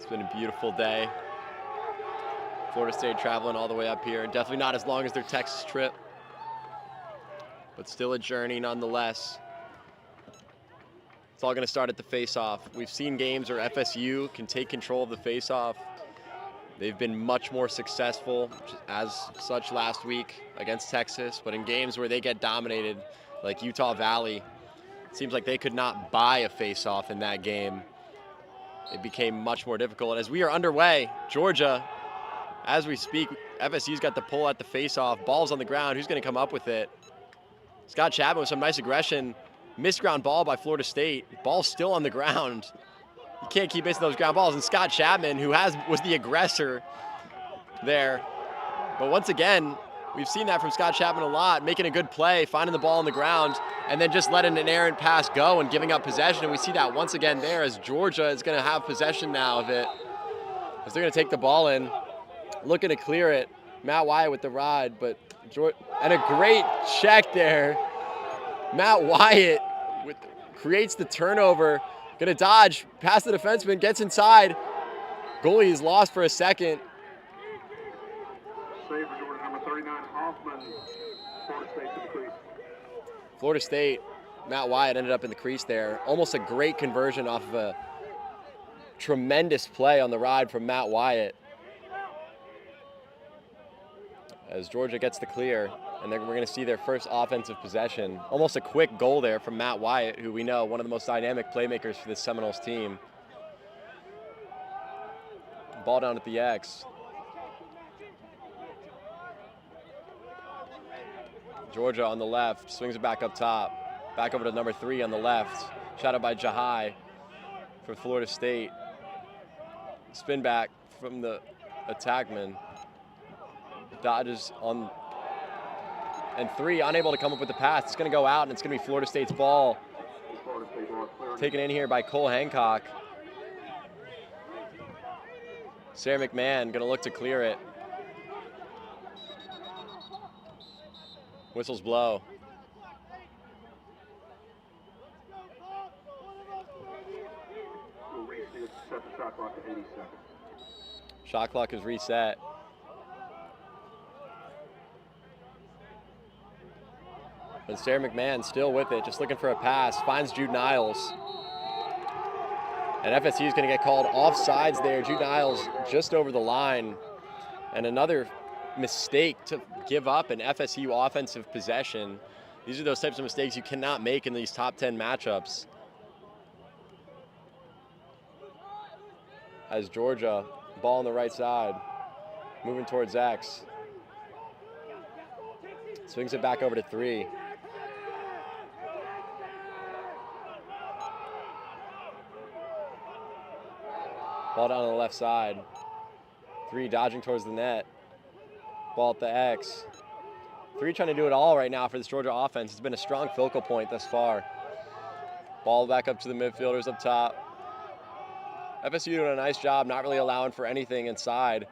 It's been a beautiful day. Florida State traveling all the way up here. Definitely not as long as their Texas trip, but still a journey nonetheless. It's all going to start at the face-off. We've seen games where FSU can take control of the face-off. They've been much more successful as such last week against Texas, but in games where they get dominated, like Utah Valley, it seems like they could not buy a face-off in that game. It became much more difficult. And as we are underway, Georgia, as we speak, FSU's got the pull at the face-off. Ball's on the ground. Who's going to come up with it? Scott Chapman with some nice aggression. Missed ground ball by Florida State. Ball's still on the ground. You can't keep missing those ground balls. And Scott Chapman, who was the aggressor there. But once again, we've seen that from Scott Chapman a lot, making a good play, finding the ball on the ground, and then just letting an errant pass go and giving up possession. And we see that once again there as Georgia is going to have possession now of it. As they're going to take the ball in, looking to clear it. Matt Wyatt with the ride, but and a great check there. Matt Wyatt creates the turnover. Going to dodge past the defenseman, gets inside. Goalie is lost for a second. Save for Georgia, number 39, Hoffman. Florida State to the crease. Florida State, Matt Wyatt ended up in the crease there. Almost a great conversion off of a tremendous play on the ride from Matt Wyatt. As Georgia gets the clear, and then we're going to see their first offensive possession. Almost a quick goal there from Matt Wyatt, who we know one of the most dynamic playmakers for this Seminoles team. Ball down at the X. Georgia on the left, swings it back up top. Back over to number 3 on the left. Shot out by Jahai for Florida State. Spin back from the attackman. Dodges on, and 3 unable to come up with the pass. It's going to go out, and it's going to be Florida State's ball. Taken in here by Cole Hancock. Sarah McMahon going to look to clear it. Whistles blow. Shot clock is reset. And Sarah McMahon still with it, just looking for a pass, finds Jude Niles. And FSU is going to get called offsides there. Jude Niles just over the line. And another mistake to give up an FSU offensive possession. These are those types of mistakes you cannot make in these top 10 matchups. As Georgia, ball on the right side, moving towards X. Swings it back over to 3. Ball down on the left side. 3 dodging towards the net. Ball at the X. 3 trying to do it all right now for this Georgia offense. It's been a strong focal point thus far. Ball back up to the midfielders up top. FSU doing a nice job, not really allowing for anything inside.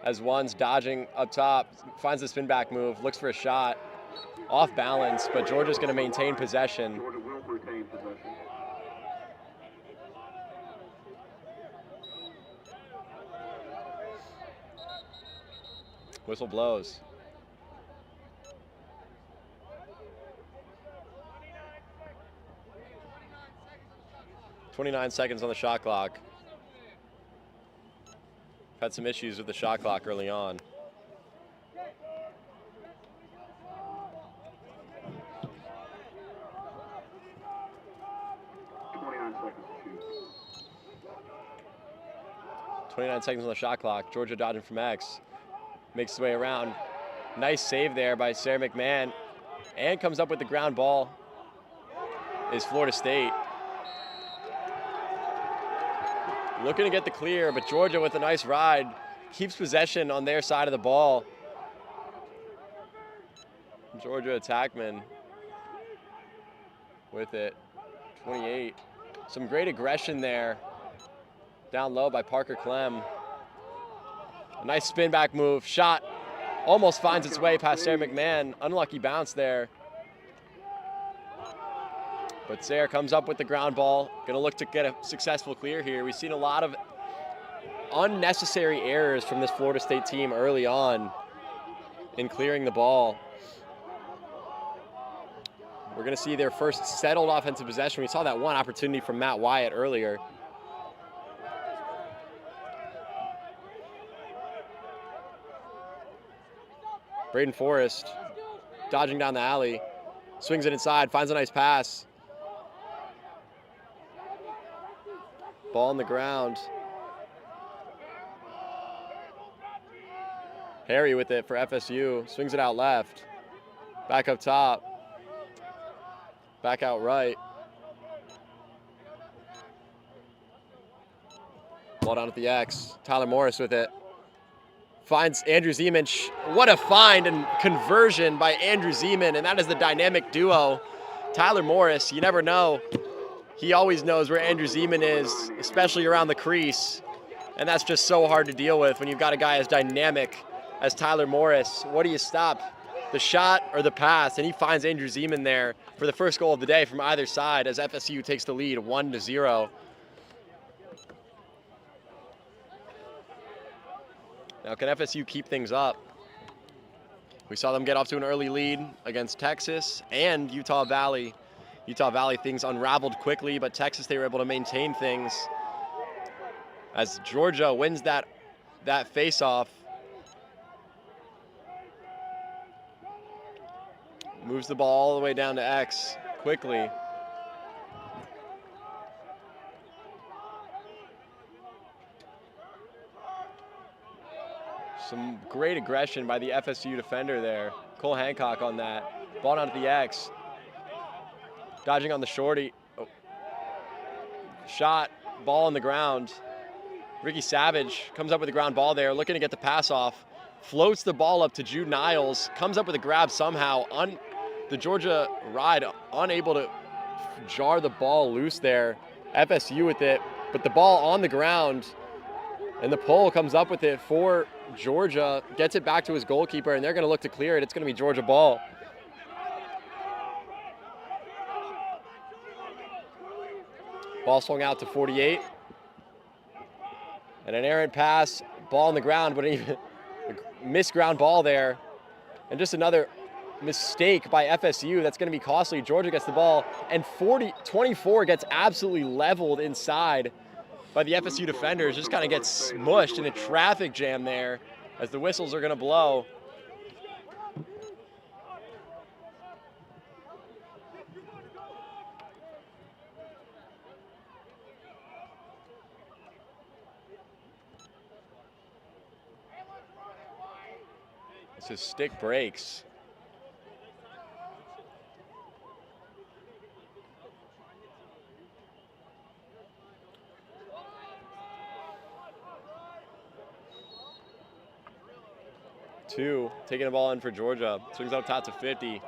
As one's dodging up top, finds the spin back move, looks for a shot. Off balance, but Georgia's going to maintain possession. Georgia will retain possession. Whistle blows. 29 seconds on the shot clock. Had some issues with the shot clock early on. .29 seconds on the shot clock. Georgia dodging from X. Makes his way around. Nice save there by Sarah McMahon. And comes up with the ground ball is Florida State. Looking to get the clear, but Georgia with a nice ride keeps possession on their side of the ball. Georgia attackman with it. 28. Some great aggression there. Down low by Parker Clem. A nice spin back move. Shot almost finds its way past Sarah McMahon. Unlucky bounce there. But Sarah comes up with the ground ball. Gonna look to get a successful clear here. We've seen a lot of unnecessary errors from this Florida State team early on in clearing the ball. We're going to see their first settled offensive possession. We saw that one opportunity from Matt Wyatt earlier. Braden Forrest dodging down the alley, swings it inside, finds a nice pass. Ball on the ground. Harry with it for FSU, swings it out left. Back up top. Back out right. Ball down at the X. Tyler Morris with it. Finds Andrew Zeman. What a find and conversion by Andrew Zeman, and that is the dynamic duo. Tyler Morris, you never know. He always knows where Andrew Zeman is, especially around the crease, and that's just so hard to deal with when you've got a guy as dynamic as Tyler Morris. What do you stop? The shot or the pass? And he finds Andrew Zeman there for the first goal of the day from either side as FSU takes the lead 1-0. Now, can FSU keep things up? We saw them get off to an early lead against Texas and Utah Valley. Utah Valley, things unraveled quickly, but Texas, they were able to maintain things as Georgia wins that face-off. Moves the ball all the way down to X quickly. Some great aggression by the FSU defender there. Cole Hancock on that. Ball down to the X. Dodging on the shorty. Oh. Shot, ball on the ground. Ricky Savage comes up with the ground ball there, looking to get the pass off. Floats the ball up to Jude Niles. Comes up with a grab somehow. The Georgia Ride unable to jar the ball loose there. FSU with it, but the ball on the ground. And the pole comes up with it for Georgia, gets it back to his goalkeeper, and they're going to look to clear it. It's going to be Georgia ball. Ball swung out to 48. And an errant pass, ball on the ground, but even missed ground ball there. And just another mistake by FSU that's going to be costly. Georgia gets the ball, and 24 gets absolutely leveled inside by the FSU defenders. Just kind of gets smushed in a traffic jam there as the whistles are going to blow. His stick breaks. Two, taking the ball in for Georgia. Swings up top to 50.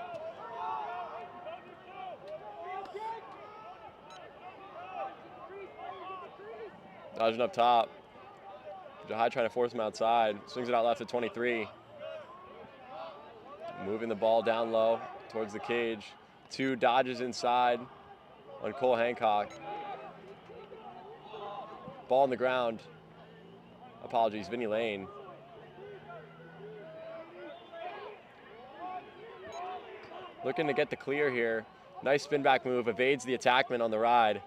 Dodging up top. Jahai trying to force him outside. Swings it out left to 23. Moving the ball down low towards the cage. Two dodges inside on Cole Hancock. Ball on the ground. Apologies, Vinny Lane. Looking to get the clear here. Nice spin back move, evades the attackman on the ride.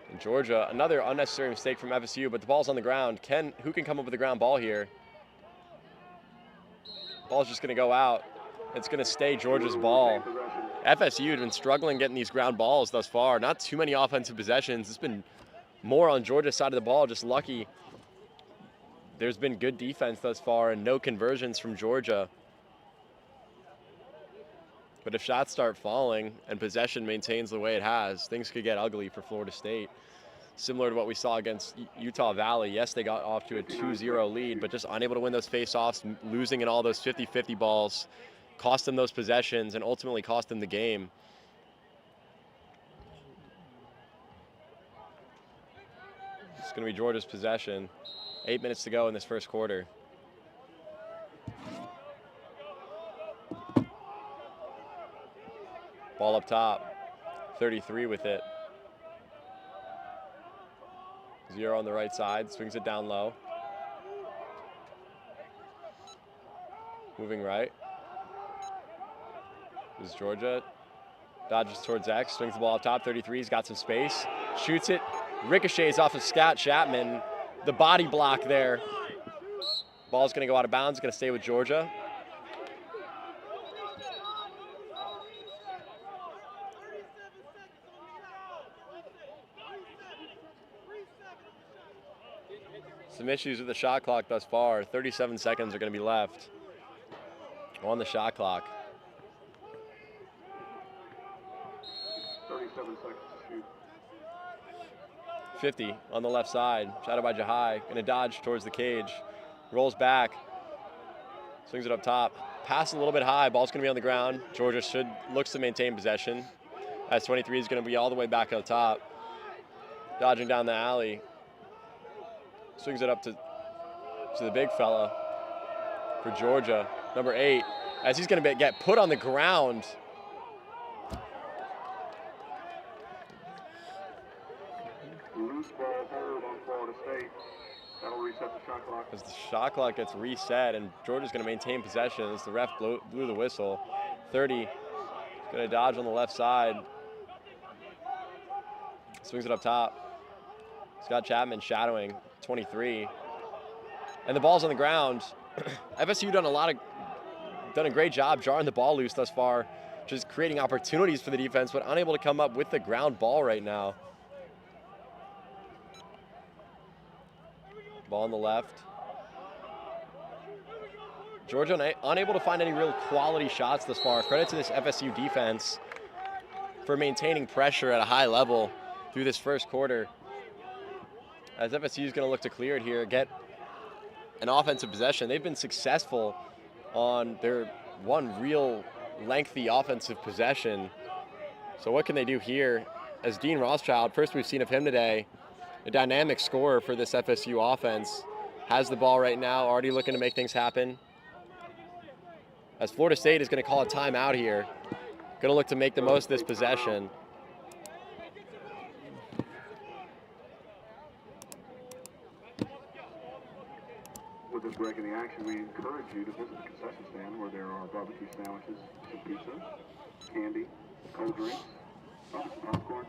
And Georgia, another unnecessary mistake from FSU, but the ball's on the ground. Who can come up with a ground ball here? Ball's just gonna go out. It's gonna stay Georgia's ball. FSU had been struggling getting these ground balls thus far. Not too many offensive possessions. It's been more on Georgia's side of the ball, just lucky. There's been good defense thus far and no conversions from Georgia. But if shots start falling and possession maintains the way it has, things could get ugly for Florida State. Similar to what we saw against Utah Valley. Yes, they got off to a 2-0 lead, but just unable to win those face-offs, losing in all those 50-50 balls, cost them those possessions and ultimately cost them the game. It's going to be Georgia's possession. 8 minutes to go in this first quarter. Ball Ball up top. 33 with it. 0 on the right side. Swings it down low. Moving right. This is Georgia. Dodges towards X. Swings the ball up top. 33. He's got some space. Shoots it. Ricochets off of Scott Chapman. The body block there. Ball's going to go out of bounds. Going to stay with Georgia. Some issues with the shot clock thus far. 37 seconds are going to be left on the shot clock. 37 seconds to shoot. 50 on the left side. Shot by Jahai. Going to dodge towards the cage. Rolls back. Swings it up top. Pass a little bit high. Ball's going to be on the ground. Georgia looks to maintain possession. As 23 is going to be all the way back up top. Dodging down the alley. Swings it up to the big fella for Georgia, number 8, as he's going to get put on the ground. Loose ball hold on Florida State. That'll reset the shot clock. As the shot clock gets reset and Georgia's going to maintain possession as the ref blew the whistle. 30, going to dodge on the left side. Swings it up top. Scott Chapman shadowing 23. And the ball's on the ground. FSU done a great job jarring the ball loose thus far, just creating opportunities for the defense, but unable to come up with the ground ball right now. Ball on the left. Georgia unable to find any real quality shots thus far. Credit to this FSU defense for maintaining pressure at a high level through this first quarter. As FSU is going to look to clear it here, get an offensive possession. They've been successful on their one real lengthy offensive possession. So what can they do here? As Dean Rothschild, first we've seen of him today, a dynamic scorer for this FSU offense, has the ball right now, already looking to make things happen. As Florida State is going to call a timeout here, going to look to make the most of this possession. With this break in the action, we encourage you to visit the concession stand where there are barbecue sandwiches, some pizza, candy, cold drinks, popcorn,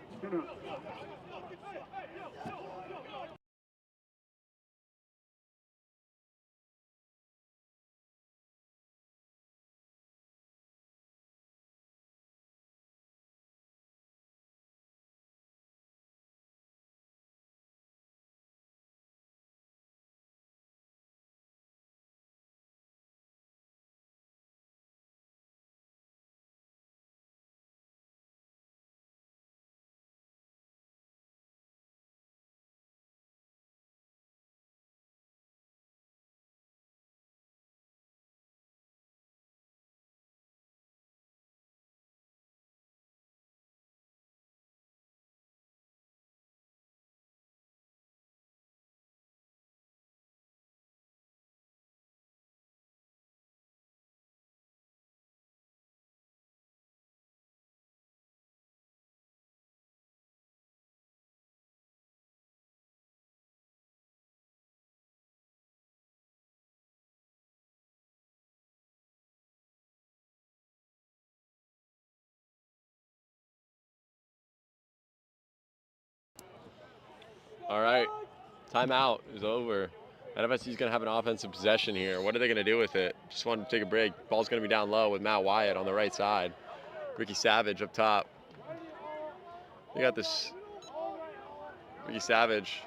All right, timeout is over. NFSU is going to have an offensive possession here. What are they going to do with it? Just wanted to take a break. Ball's going to be down low with Matt Wyatt on the right side. Ricky Savage up top. They got this Ricky Savage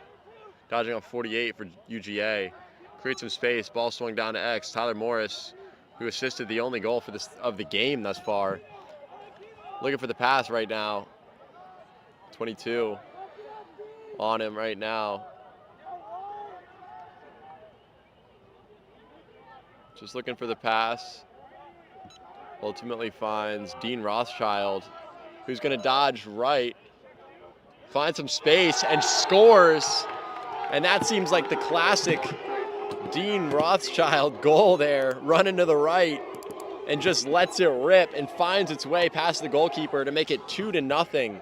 dodging on 48 for UGA. Creates some space. Ball swung down to X. Tyler Morris, who assisted the only goal of the game thus far. Looking for the pass right now. 22 on him right now. Just looking for the pass. Ultimately finds Dean Rothschild, who's going to dodge right. Finds some space and scores. And that seems like the classic Dean Rothschild goal there. Running to the right. and just lets it rip and finds its way past the goalkeeper to make it 2-0.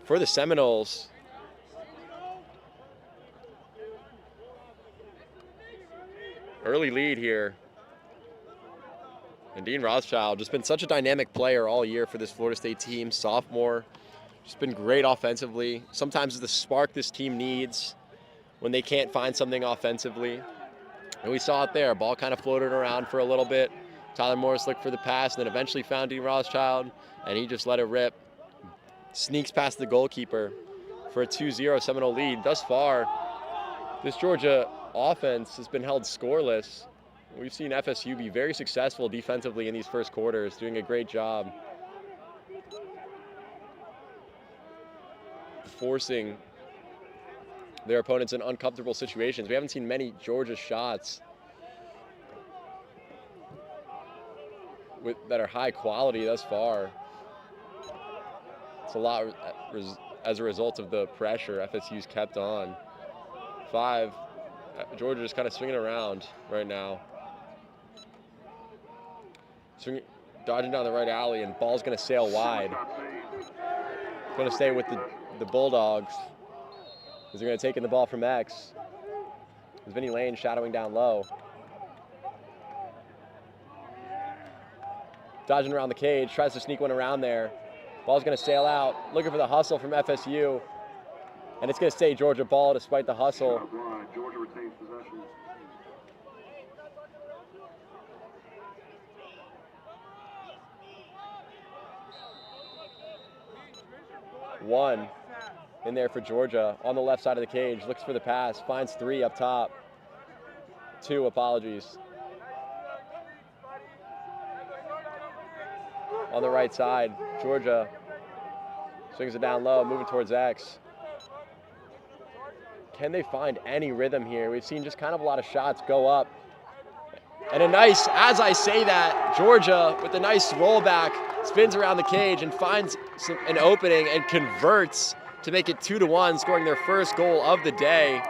For the Seminoles, early lead here. And Dean Rothschild, just been such a dynamic player all year for this Florida State team. Sophomore, just been great offensively. Sometimes the spark this team needs when they can't find something offensively. And we saw it there. Ball kind of floated around for a little bit. Tyler Morris looked for the pass and then eventually found Dean Rothschild, and he just let it rip. Sneaks past the goalkeeper for a 2-0 Seminole lead. Thus far, this Georgia offense has been held scoreless. We've seen FSU be very successful defensively in these first quarters, doing a great job forcing their opponents in uncomfortable situations. We haven't seen many Georgia shots that are high quality thus far. It's a lot as a result of the pressure FSU's kept on. 5, Georgia just kind of swinging around right now. Dodging down the right alley, and ball's going to sail wide. Going to stay with the Bulldogs, as they're going to take in the ball from X. There's Vinny Lane shadowing down low. Dodging around the cage, tries to sneak one around there. Ball's going to sail out, looking for the hustle from FSU. And it's going to stay Georgia ball despite the hustle. Georgia retains possession. One in there for Georgia on the left side of the cage, looks for the pass, finds 3 up top. 2, apologies. On the right side, Georgia swings it down low, moving towards X. Can they find any rhythm here? We've seen just kind of a lot of shots go up. And a nice, as I say that, Georgia with a nice rollback, spins around the cage and finds an opening and converts to make it 2-1, scoring their first goal of the day.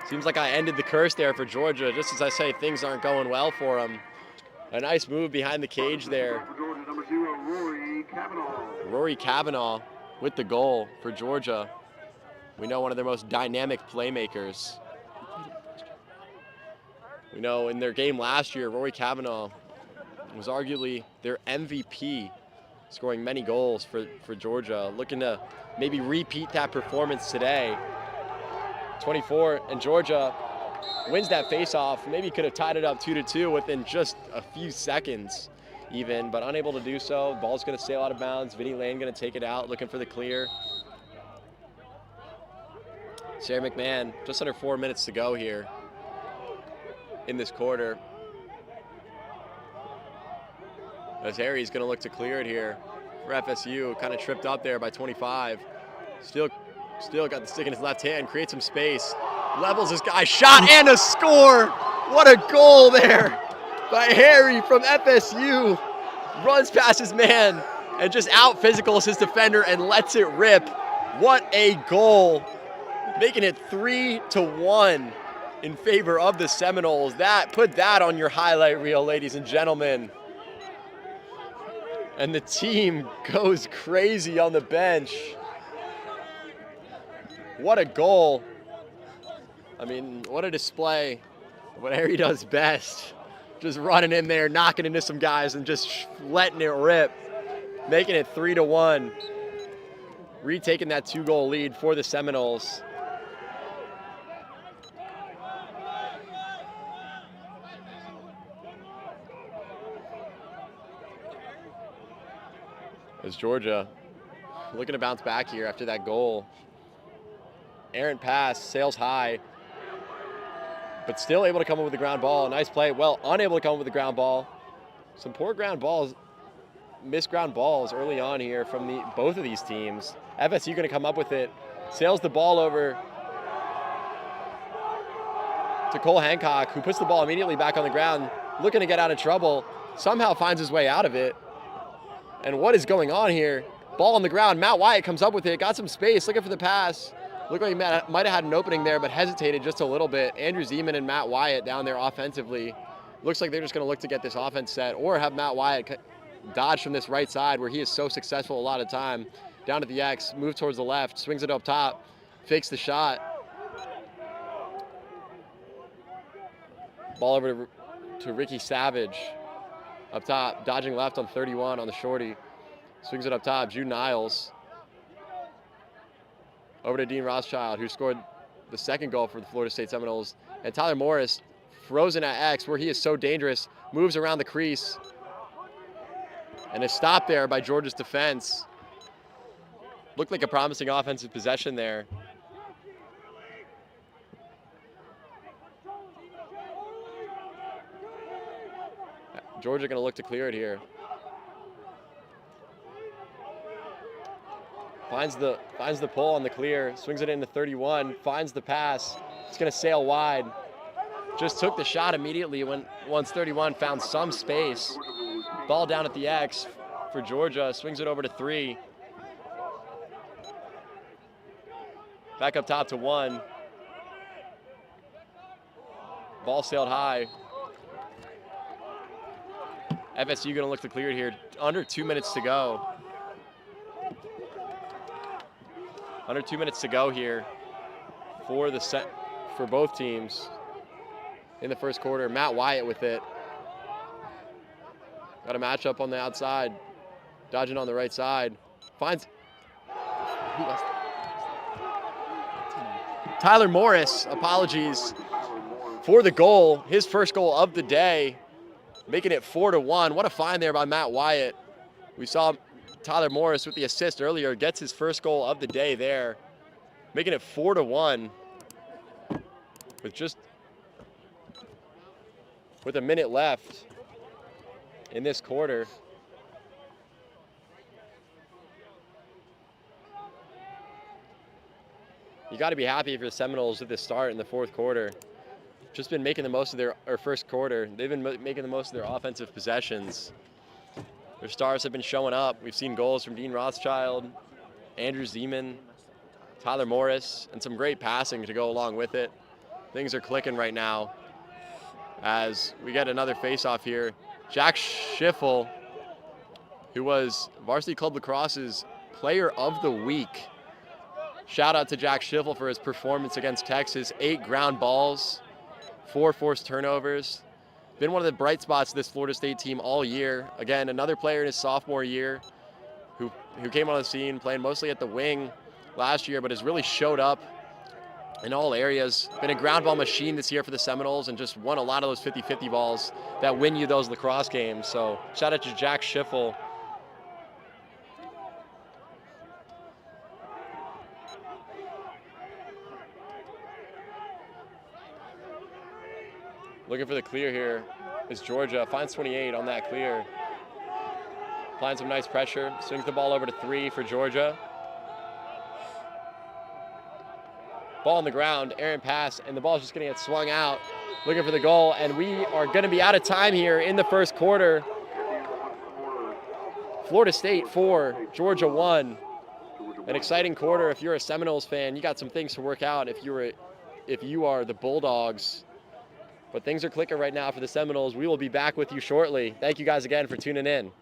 Seems like I ended the curse there for Georgia, just as I say things aren't going well for them. A nice move behind the cage there. Rory Kavanaugh with the goal for Georgia. We know one of their most dynamic playmakers. We know in their game last year, Rory Kavanaugh was arguably their MVP, scoring many goals for Georgia. Looking to maybe repeat that performance today. 24, and Georgia wins that faceoff. Maybe could have tied it up 2-2 within just a few seconds even, but unable to do so. Ball's going to sail out of bounds. Vinny Lane going to take it out, looking for the clear. Sarah McMahon, just under 4 minutes to go here in this quarter. As Harry's going to look to clear it here for FSU. Kind of tripped up there by 25. Still got the stick in his left hand, creates some space. Levels this guy, shot and a score! What a goal there by Harry from FSU. Runs past his man and just out physicals his defender and lets it rip. What a goal. Making it 3-1 in favor of the Seminoles. Put that on your highlight reel, ladies and gentlemen. And the team goes crazy on the bench. What a goal. I mean, what a display of what Harry does best. Just running in there, knocking into some guys and just letting it rip. Making it 3-1. Retaking that 2-goal lead for the Seminoles. As Georgia looking to bounce back here after that goal. Errant pass, sails high, but still able to come up with the ground ball. Nice play. Well, unable to come up with the ground ball. Some poor ground balls, missed ground balls early on here from both of these teams. FSU going to come up with it. Sails the ball over to Cole Hancock, who puts the ball immediately back on the ground, looking to get out of trouble. Somehow finds his way out of it. And what is going on here? Ball on the ground. Matt Wyatt comes up with it. Got some space. Looking for the pass. Looked like Matt might have had an opening there, but hesitated just a little bit. Andrew Zeman and Matt Wyatt down there offensively. Looks like they're just going to look to get this offense set or have Matt Wyatt dodge from this right side where he is so successful a lot of time. Down at the X, move towards the left, swings it up top, fakes the shot. Ball over to Ricky Savage. Up top, dodging left on 31 on the shorty. Swings it up top, Jude Niles. Over to Dean Rothschild, who scored the second goal for the Florida State Seminoles. And Tyler Morris, frozen at X, where he is so dangerous, moves around the crease. And is stopped there by Georgia's defense. Looked like a promising offensive possession there. Georgia going to look to clear it here. Finds the pull on the clear, swings it into 31, finds the pass. It's going to sail wide. Just took the shot immediately once 31 found some space. Ball down at the X for Georgia, swings it over to 3. Back up top to 1. Ball sailed high. FSU going to look to clear it here. Under 2 minutes to go. Under 2 minutes to go here for both teams in the first quarter. Matt Wyatt with it. Got a matchup on the outside. Dodging on the right side. Finds Tyler Morris, apologies, for the goal. His first goal of the day, making it 4-1. What a find there by Matt Wyatt. We saw Tyler Morris with the assist earlier, gets his first goal of the day there, making it 4-1 with a minute left in this quarter. You got to be happy if you're the Seminoles with this start in the fourth quarter. Just been making the most of their first quarter. They've been making the most of their offensive possessions. Their stars have been showing up. We've seen goals from Dean Rothschild, Andrew Zeman, Tyler Morris, and some great passing to go along with it. Things are clicking right now as we get another face-off here. Jack Schiffel, who was Varsity Club Lacrosse's Player of the Week. Shout out to Jack Schiffel for his performance against Texas. 8 ground balls, 4 forced turnovers. Been one of the bright spots of this Florida State team all year. Again, another player in his sophomore year who came on the scene playing mostly at the wing last year, but has really showed up in all areas. Been a ground ball machine this year for the Seminoles and just won a lot of those 50-50 balls that win you those lacrosse games. So shout out to Jack Schiffel. Looking for the clear here is Georgia. Finds 28 on that clear. Applying some nice pressure. Swings the ball over to 3 for Georgia. Ball on the ground, errant pass, and the ball's just going to get swung out. Looking for the goal, and we are going to be out of time here in the first quarter. Florida State 4, Georgia 1. An exciting quarter. If you're a Seminoles fan, you got some things to work out if you are the Bulldogs. But things are clicking right now for the Seminoles. We will be back with you shortly. Thank you guys again for tuning in.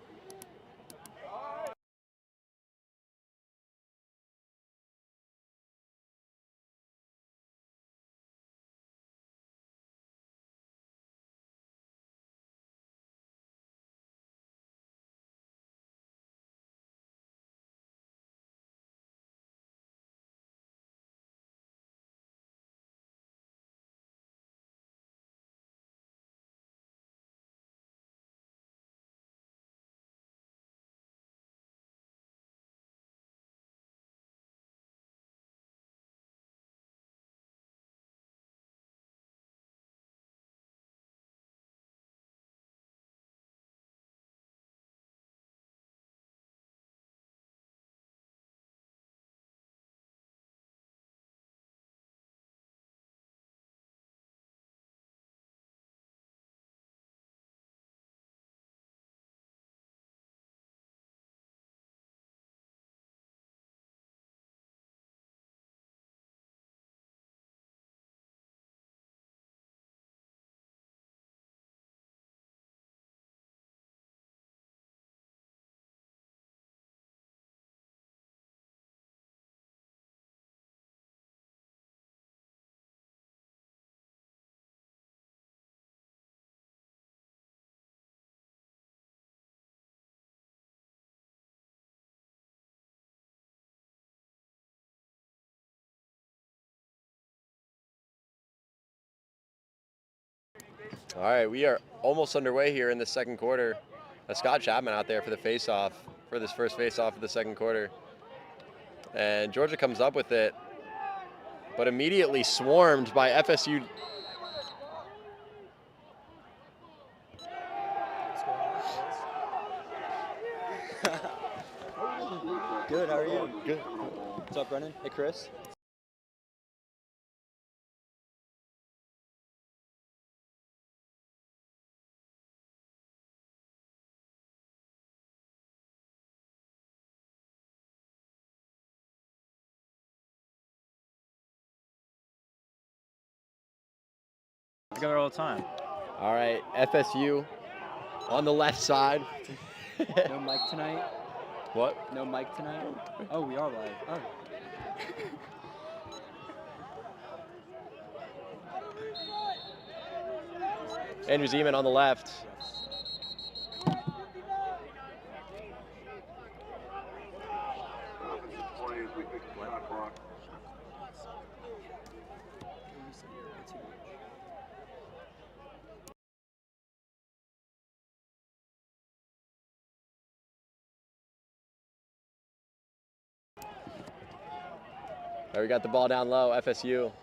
All right, we are almost underway here in the second quarter. Scott Chapman out there for the face-off, for this first face-off of the second quarter. And Georgia comes up with it, but immediately swarmed by FSU. Good, how are you? Good. What's up, Brennan? Hey, Chris. Together all the time. All right, FSU on the left side. No mic tonight? What? No mic tonight? Oh, we are live. Oh. Andrew Zeman on the left. Play as we fix the shot clock. There we got the ball down low, FSU.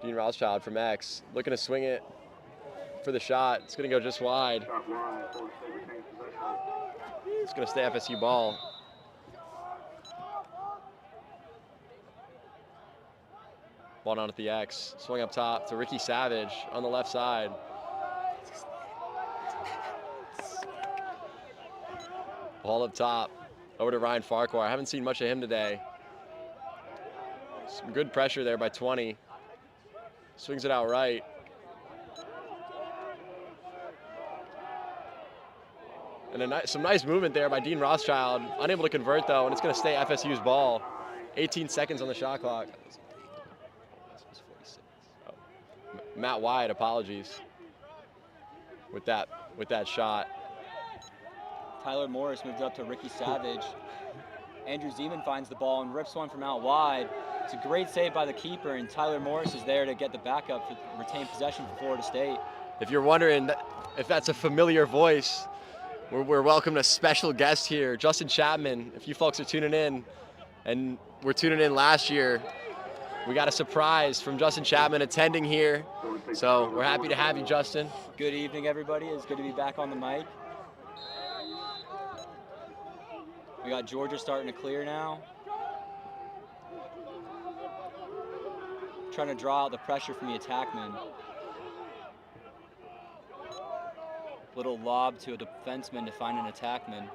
Dean Rothschild from X, looking to swing it for the shot. It's gonna go just wide. Shot wide. Florida State retains possession. It's gonna stay FSU ball. Ball down at the X, swing up top to Ricky Savage on the left side. Ball up top, over to Ryan Farquhar. I haven't seen much of him today. Some good pressure there by 20. Swings it out right. And some nice movement there by Dean Rothschild. Unable to convert though, and it's gonna stay FSU's ball. 18 seconds on the shot clock. Oh. Matt Wyatt, apologies with that shot. Tyler Morris moves up to Ricky Savage. Andrew Zeman finds the ball and rips one from out wide. It's a great save by the keeper, and Tyler Morris is there to get the backup for retain possession for Florida State. If you're wondering if that's a familiar voice, we're welcoming a special guest here, Justin Chapman. If you folks are tuning in, and we're tuning in last year, we got a surprise from Justin Chapman attending here. So we're happy to have you, Justin. Good evening, everybody. It's good to be back on the mic. We got Georgia starting to clear now. Trying to draw out the pressure from the attackman. Little lob to a defenseman to find an attackman.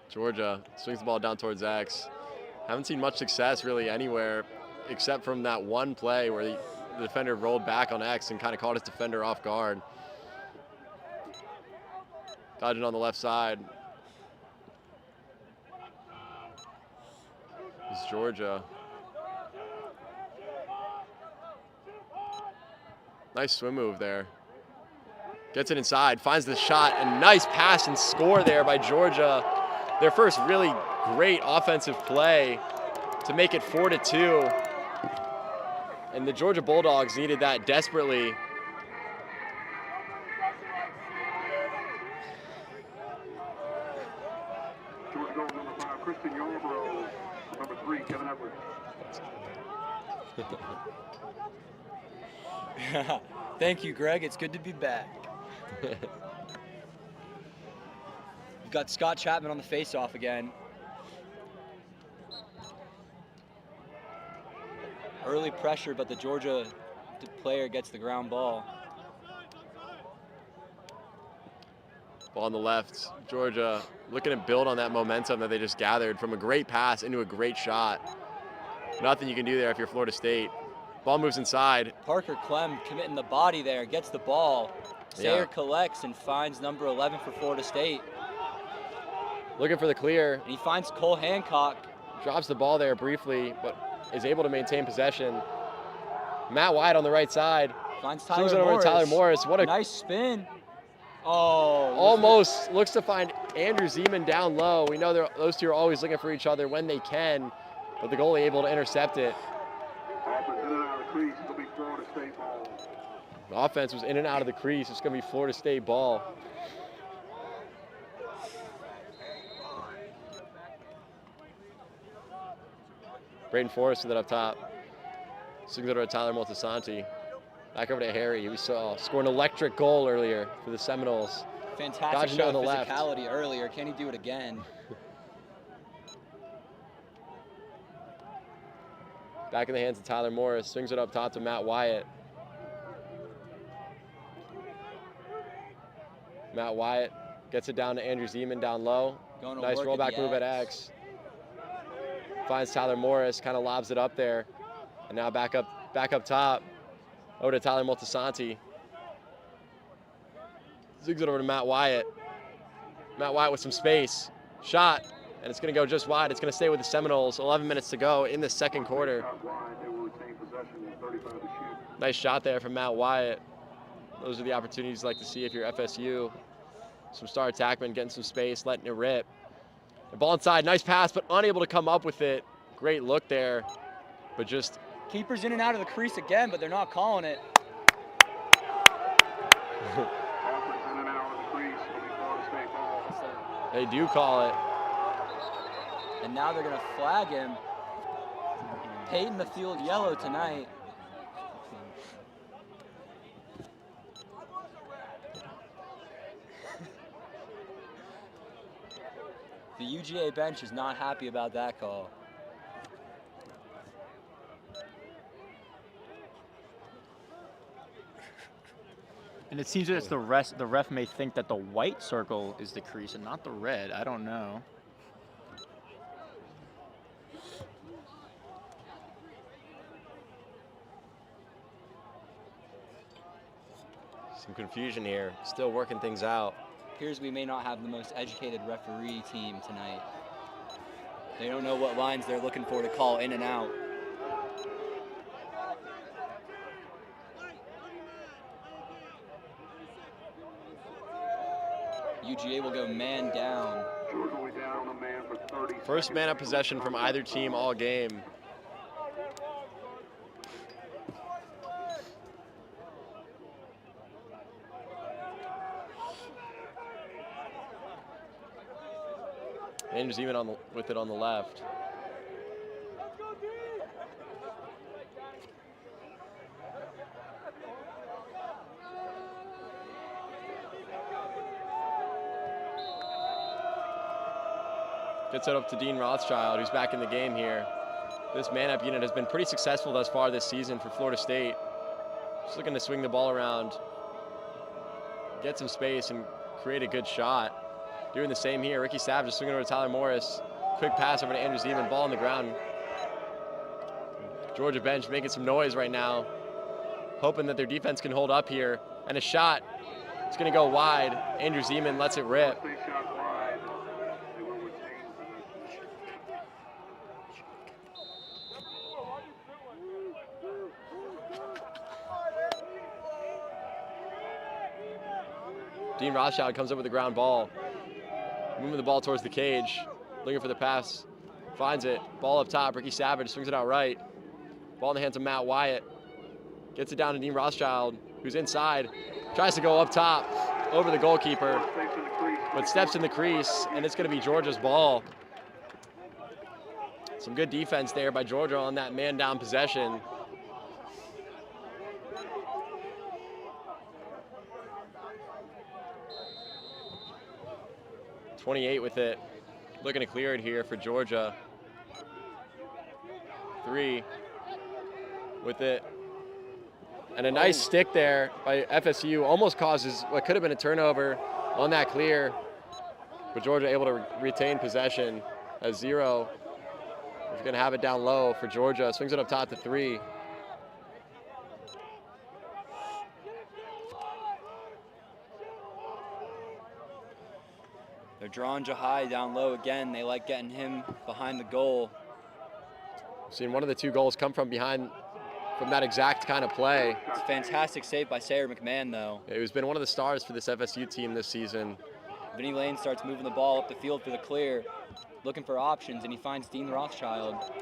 Georgia swings the ball down towards X. Haven't seen much success really anywhere except from that one play where the defender rolled back on X and kind of caught his defender off guard. Dodging on the left side is Georgia. Nice swim move there. Gets it inside, finds the shot, and nice pass and score there by Georgia. Their first really great offensive play to make it 4-2. And the Georgia Bulldogs needed that desperately. Georgia goal number 5, Kristen Yarbrough. Number 3, Kevin Edwards. Thank you, Greg. It's good to be back. We've got Scott Chapman on the face-off again. Early pressure, but the Georgia player gets the ground ball. Ball on the left. Georgia looking to build on that momentum that they just gathered from a great pass into a great shot. Nothing you can do there if you're Florida State. Ball moves inside. Parker Clem committing the body there, gets the ball. Sayer collects and finds number 11 for Florida State. Looking for the clear. And he finds Cole Hancock. Drops the ball there briefly, but is able to maintain possession. Matt Wyatt on the right side. Finds Tyler Swings it over Morris. to Tyler Morris. What a nice spin. Oh. Almost looks to find Andrew Zeman down low. We know those two are always looking for each other when they can, but the goalie able to intercept it. Offense was in and out of the crease. It's going to be Florida State ball. Braden Forrest with it up top. Swings over to Tyler Moltisanti. Back over to Harry. We saw scored an electric goal earlier for the Seminoles. Fantastic Dodging show down of the left. physicality earlier. Can he do it again? Back in the hands of Tyler Morris. Swings it up top to Matt Wyatt. Matt Wyatt gets it down to Andrew Zeman down low. Nice rollback move at X. Finds Tyler Morris, kind of lobs it up there. And now back up top. Over to Tyler Moltisanti. Zigs it over to Matt Wyatt. Matt Wyatt with some space. Shot, and it's going to go just wide. It's going to stay with the Seminoles. 11 minutes to go in the second quarter. Nice shot there from Matt Wyatt. Those are the opportunities you like to see if you're FSU. Some star attackmen getting some space, letting it rip. The ball inside, nice pass, but unable to come up with it. Great look there, but just... Keeper's in and out of the crease again, but they're not calling it. They do call it. And now they're going to flag him. Painting the field yellow tonight. The UGA bench is not happy about that call. And it seems that it's the ref may think that the white circle is the crease and not the red. I don't know. Some confusion here. Still working things out. Appears we may not have the most educated referee team tonight. They don't know what lines they're looking for to call in and out. UGA will go man down. First man up possession from either team all game. Andrews even with it on the left. Gets it up to Dean Rothschild, who's back in the game here. This man-up unit has been pretty successful thus far this season for Florida State. Just looking to swing the ball around, get some space, and create a good shot. Doing the same here. Ricky Savage is swinging over to Tyler Morris. Quick pass over to Andrew Zeman, ball on the ground. Georgia bench making some noise right now, hoping that their defense can hold up here. And a shot, it's gonna go wide. Andrew Zeman lets it rip. Dean Rothschild comes up with the ground ball. Moving the ball towards the cage. Looking for the pass. Finds it. Ball up top. Ricky Savage swings it out right. Ball in the hands of Matt Wyatt. Gets it down to Dean Rothschild, who's inside. Tries to go up top over the goalkeeper, but steps in the crease, and it's going to be Georgia's ball. Some good defense there by Georgia on that man-down possession. .28 with it. Looking to clear it here for Georgia. 3 with it. And a nice stick there by FSU. Almost causes what could have been a turnover on that clear. But Georgia able to retain possession at 0. We're going to have it down low for Georgia. Swings it up top to 3. They're drawing Jahai down low again. They like getting him behind the goal. Seen one of the 2 goals come from behind from that exact kind of play. It's a fantastic save by Sarah McMahon, though. He's been one of the stars for this FSU team this season. Vinny Lane starts moving the ball up the field for the clear, looking for options, and he finds Dean Rothschild.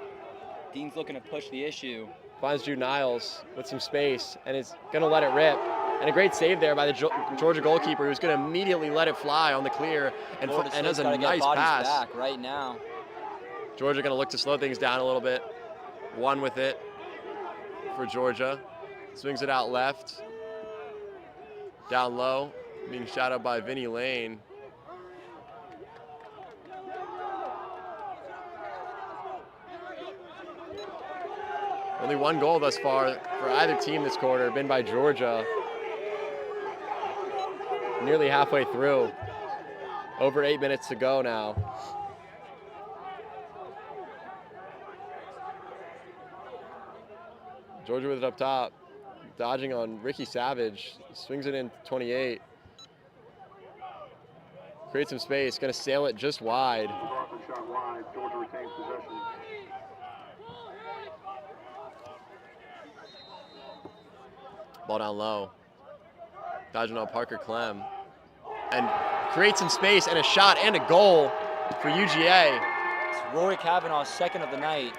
Dean's looking to push the issue. Finds Drew Niles with some space, and is going to let it rip. And a great save there by the Georgia goalkeeper, who's going to immediately let it fly on the clear and has a nice pass. Back right now. Georgia going to look to slow things down a little bit. One with it for Georgia. Swings it out left. Down low, being shot out by Vinny Lane. Only one goal thus far for either team this quarter, been by Georgia. Nearly halfway through. Over 8 minutes to go now. Georgia with it up top. Dodging on Ricky Savage. Swings it in 28. Creates some space. Going to sail it just wide. Shot wide. Georgia retains possession. Ball down low. Dodging on Parker Clem. And creates some space and a shot and a goal for UGA. It's Rory Kavanaugh's second of the night.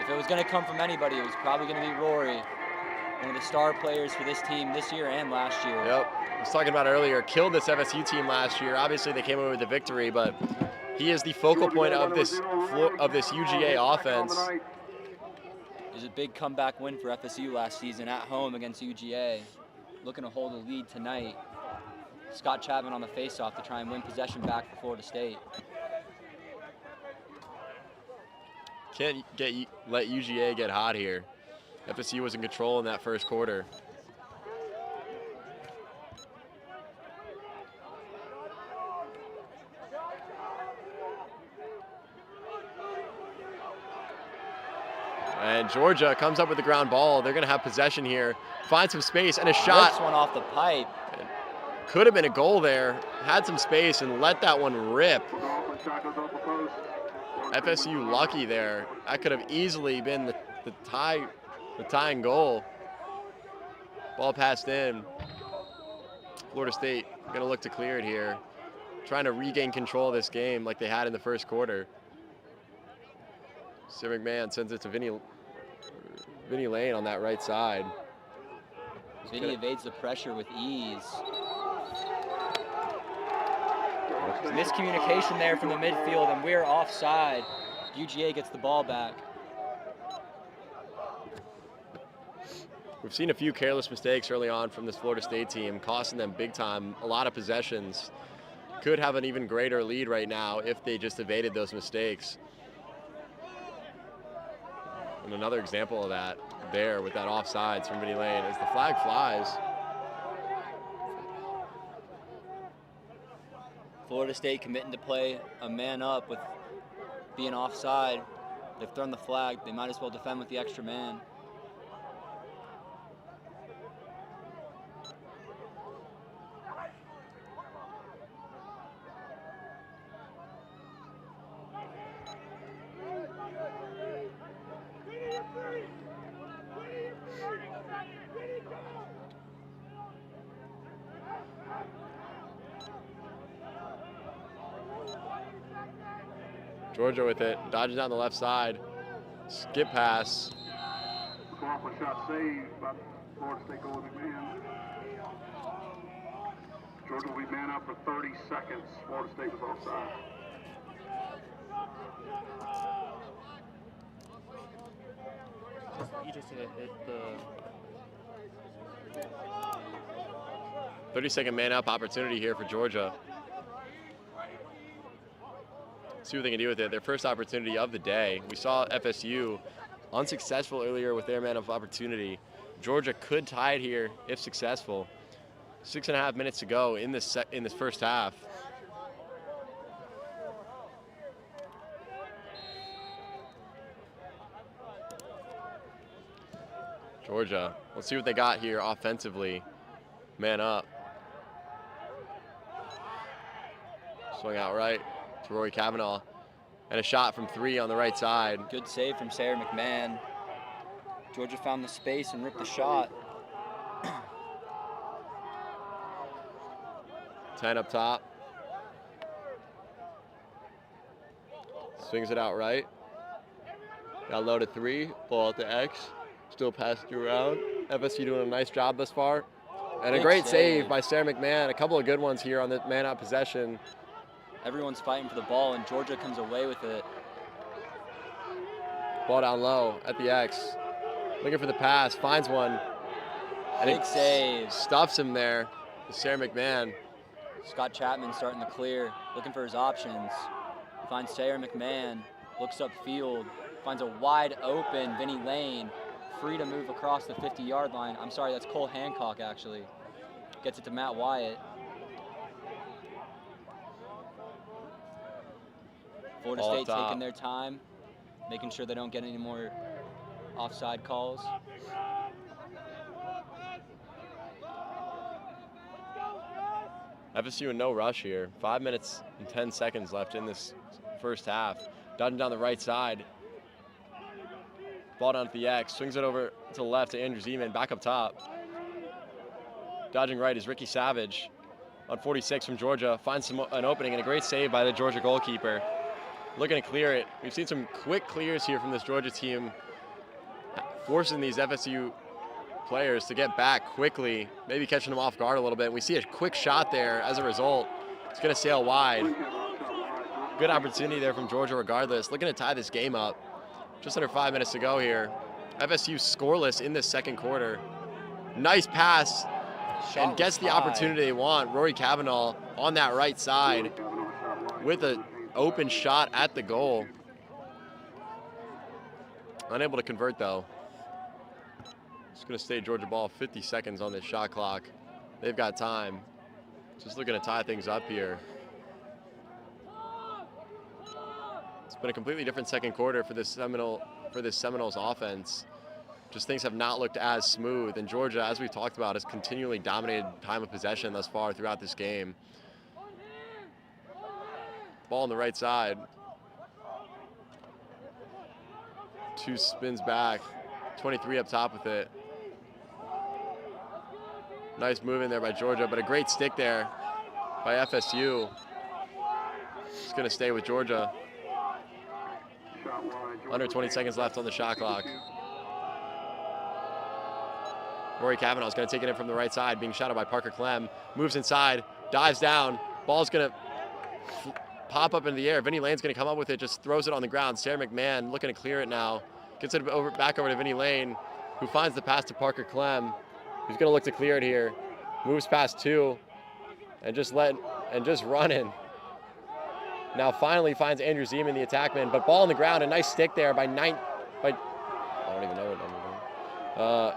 If it was going to come from anybody, it was probably going to be Rory. One of the star players for this team this year and last year. Yep. I was talking about earlier, killed this FSU team last year. Obviously, they came away with the victory, but he is the focal point of this UGA offense. It was a big comeback win for FSU last season at home against UGA. Looking to hold the lead tonight. Scott Chapman on the faceoff to try and win possession back for Florida State. Can't let UGA get hot here. FSU was in control in that first quarter. And Georgia comes up with the ground ball. They're going to have possession here. Find some space and a shot. Rips one off the pipe. Could have been a goal there. Had some space and let that one rip. FSU lucky there. That could have easily been the tying goal. Ball passed in. Florida State going to look to clear it here. Trying to regain control of this game like they had in the first quarter. Sir McMahon sends it to Vinny Lane on that right side. Vinny evades the pressure with ease. Miscommunication there from the midfield, and we're offside. UGA gets the ball back. We've seen a few careless mistakes early on from this Florida State team, costing them big time, a lot of possessions. Could have an even greater lead right now if they just evaded those mistakes. And another example of that there with that offsides from Vinny Lane as the flag flies. Florida State committing to play a man up with being offside. They've thrown the flag. They might as well defend with the extra man. Georgia with it, dodges down the left side. Skip pass. Off a shot saved by Florida State goalie McMahon. Georgia will be man up for 30 seconds. Florida State was offside. You just hit the 30-second man-up opportunity here for Georgia. See what they can do with it. Their first opportunity of the day. We saw FSU unsuccessful earlier with their man-up opportunity. Georgia could tie it here if successful. 6.5 minutes to go in this first half. Georgia, let's see what they got here offensively. Man up. Swung out right to Rory Kavanaugh. And a shot from 3 on the right side. Good save from Sarah McMahon. Georgia found the space and ripped the shot. 10 up top. Swings it out right. Got low to 3. Ball at the X. Still passed around. And FSU doing a nice job thus far. And a Big great save save by Sarah McMahon. A couple of good ones here on the man-out possession. Everyone's fighting for the ball, and Georgia comes away with it. Ball down low at the X. Looking for the pass, finds one. And Big it save. stuffs him there. Sarah McMahon. Scott Chapman starting to clear, looking for his options. Finds Sarah McMahon, looks upfield, finds a wide open Vinnie Lane, free to move across the 50-yard line. I'm sorry, that's Cole Hancock actually. Gets it to Matt Wyatt. Florida Ball State top. taking their time, making sure they don't get any more offside calls. FSU in no rush here. 5 minutes and 10 seconds left in this first half. Dodging down the right side. Ball down at the X. Swings it over to the left to Andrew Zeman. Back up top. Dodging right is Ricky Savage on 46 from Georgia. Finds an opening and a great save by the Georgia goalkeeper. Looking to clear it. We've seen some quick clears here from this Georgia team, forcing these FSU players to get back quickly, maybe catching them off guard a little bit. We see a quick shot there as a result. It's going to sail wide. Good opportunity there from Georgia regardless. Looking to tie this game up. Just under 5 minutes to go here. FSU scoreless in this second quarter. Nice pass and gets the opportunity they want. Rory Kavanaugh on that right side with an open shot at the goal. Unable to convert though. It's going to stay Georgia ball. 50 seconds on this shot clock. They've got time. Just looking to tie things up here. It's been a completely different second quarter for this Seminoles offense. Just things have not looked as smooth. And Georgia, as we've talked about, has continually dominated time of possession thus far throughout this game. Ball on the right side. Two spins back. 23 up top with it. Nice move in there by Georgia, but a great stick there by FSU. It's going to stay with Georgia. Under 20 seconds left on the shot clock. Rory Kavanaugh is going to take it in from the right side, being shot at by Parker Clem. Moves inside, dives down. Ball's going to pop up in the air. Vinnie Lane's going to come up with it, just throws it on the ground. Sarah McMahon looking to clear it now. Gets it back over to Vinnie Lane, who finds the pass to Parker Clem. Who's going to look to clear it here. Moves past two and just running. Now finally finds Andrew Zeman, the attackman, but ball on the ground. A nice stick there by I don't even know what number.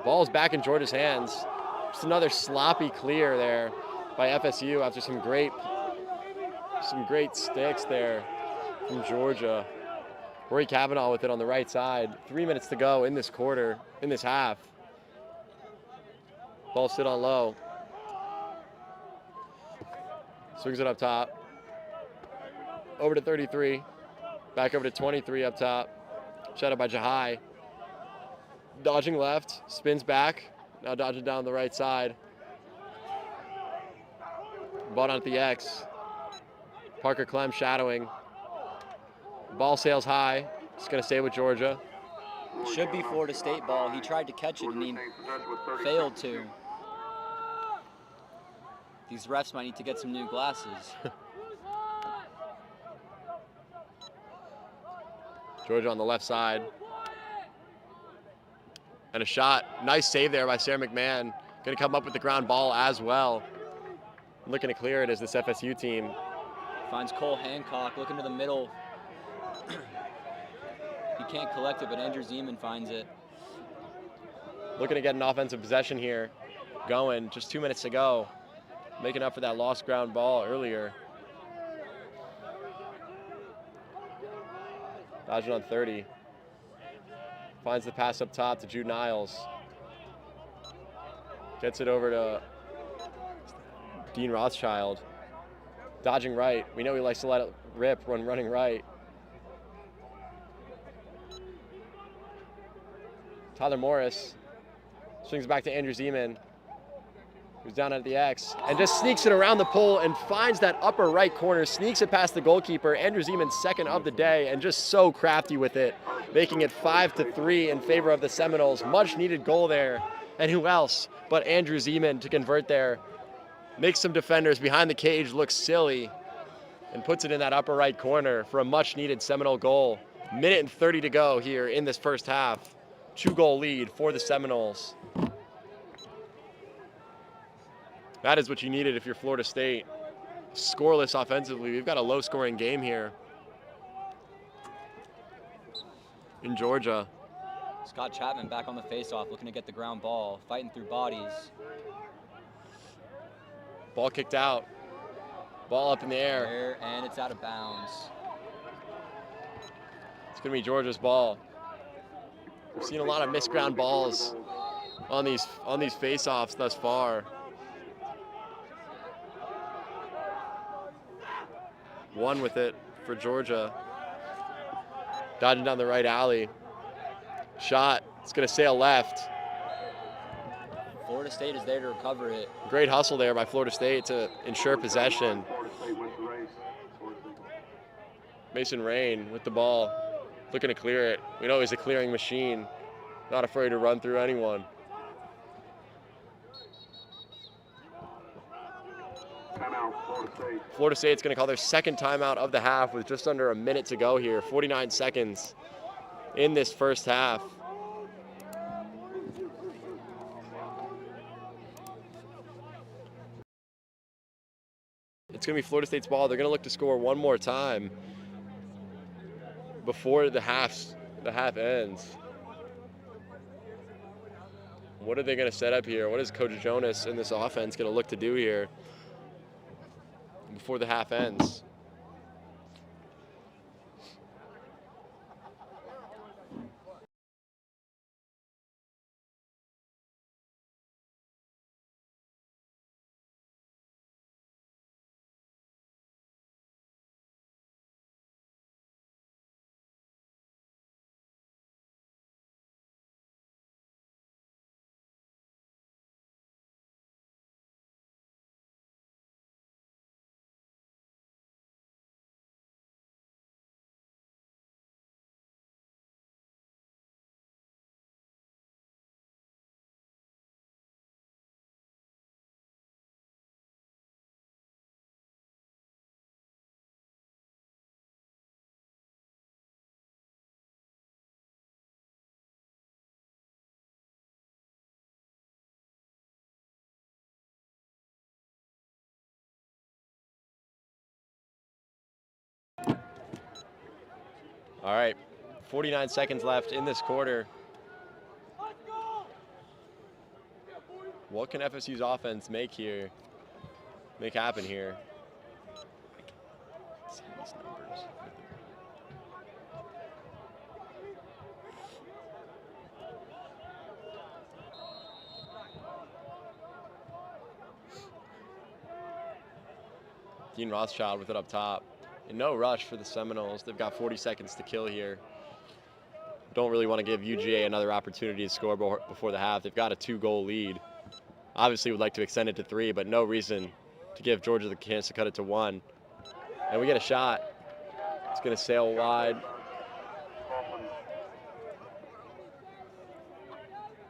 Ball's back in Georgia's hands. Just another sloppy clear there by FSU after some great sticks there from Georgia. Rory Kavanaugh with it on the right side. 3 minutes to go in this quarter, in this half. Ball sit on low. Swings it up top. Over to 33. Back over to 23 up top. Shot out by Jahai. Dodging left, spins back. Now dodging down the right side. Ball down at the X. Parker Clem shadowing. Ball sails high. It's going to stay with Georgia. Should be Florida State ball. He tried to catch it and he failed to. These refs might need to get some new glasses. Georgia on the left side. And a shot. Nice save there by Sarah McMahon. Going to come up with the ground ball as well. Looking to clear it as this FSU team. Finds Cole Hancock looking to the middle. He can't collect it, but Andrew Zeman finds it. Looking to get an offensive possession here going. Just 2 minutes to go. Making up for that lost ground ball earlier. Dodging on 30. Finds the pass up top to Jude Niles. Gets it over to Dean Rothschild. Dodging right. We know he likes to let it rip when running right. Tyler Morris swings back to Andrew Zeman, who's down at the X, and just sneaks it around the pole and finds that upper right corner, sneaks it past the goalkeeper. Andrew Zeman second of the day, and just so crafty with it. making it 5-3 in favor of the Seminoles. Much needed goal there. And who else but Andrew Zeman to convert there. Makes some defenders behind the cage look silly and puts it in that upper right corner for a much needed Seminole goal. Minute and 30 to go here in this first half. 2-goal lead for the Seminoles. That is what you needed if you're Florida State. Scoreless offensively. We've got a low-scoring game here in Georgia. Scott Chapman back on the faceoff, looking to get the ground ball, fighting through bodies. Ball kicked out. Ball up in the air. And it's out of bounds. It's going to be Georgia's ball. We've seen a lot of missed ground balls on these face-offs thus far. One with it for Georgia. Dodging down the right alley. Shot. It's going to sail left. Florida State is there to recover it. Great hustle there by Florida State to ensure possession. Mason Rain with the ball, looking to clear it. We know he's a clearing machine, not afraid to run through anyone. Florida State's going to call their second timeout of the half with just under a minute to go here. 49 seconds in this first half. It's going to be Florida State's ball. They're going to look to score one more time before the half ends. What are they going to set up here? What is Coach Jonas and this offense going to look to do here before the half ends? All right, 49 seconds left in this quarter. What can FSU's offense make happen here? Let's see these numbers. Dean Rothschild with it up top. And no rush for the Seminoles. They've got 40 seconds to kill here. Don't really want to give UGA another opportunity to score before the half. They've got a 2-goal lead. Obviously would like to extend it to 3, but no reason to give Georgia the chance to cut it to 1. And we get a shot. It's going to sail wide.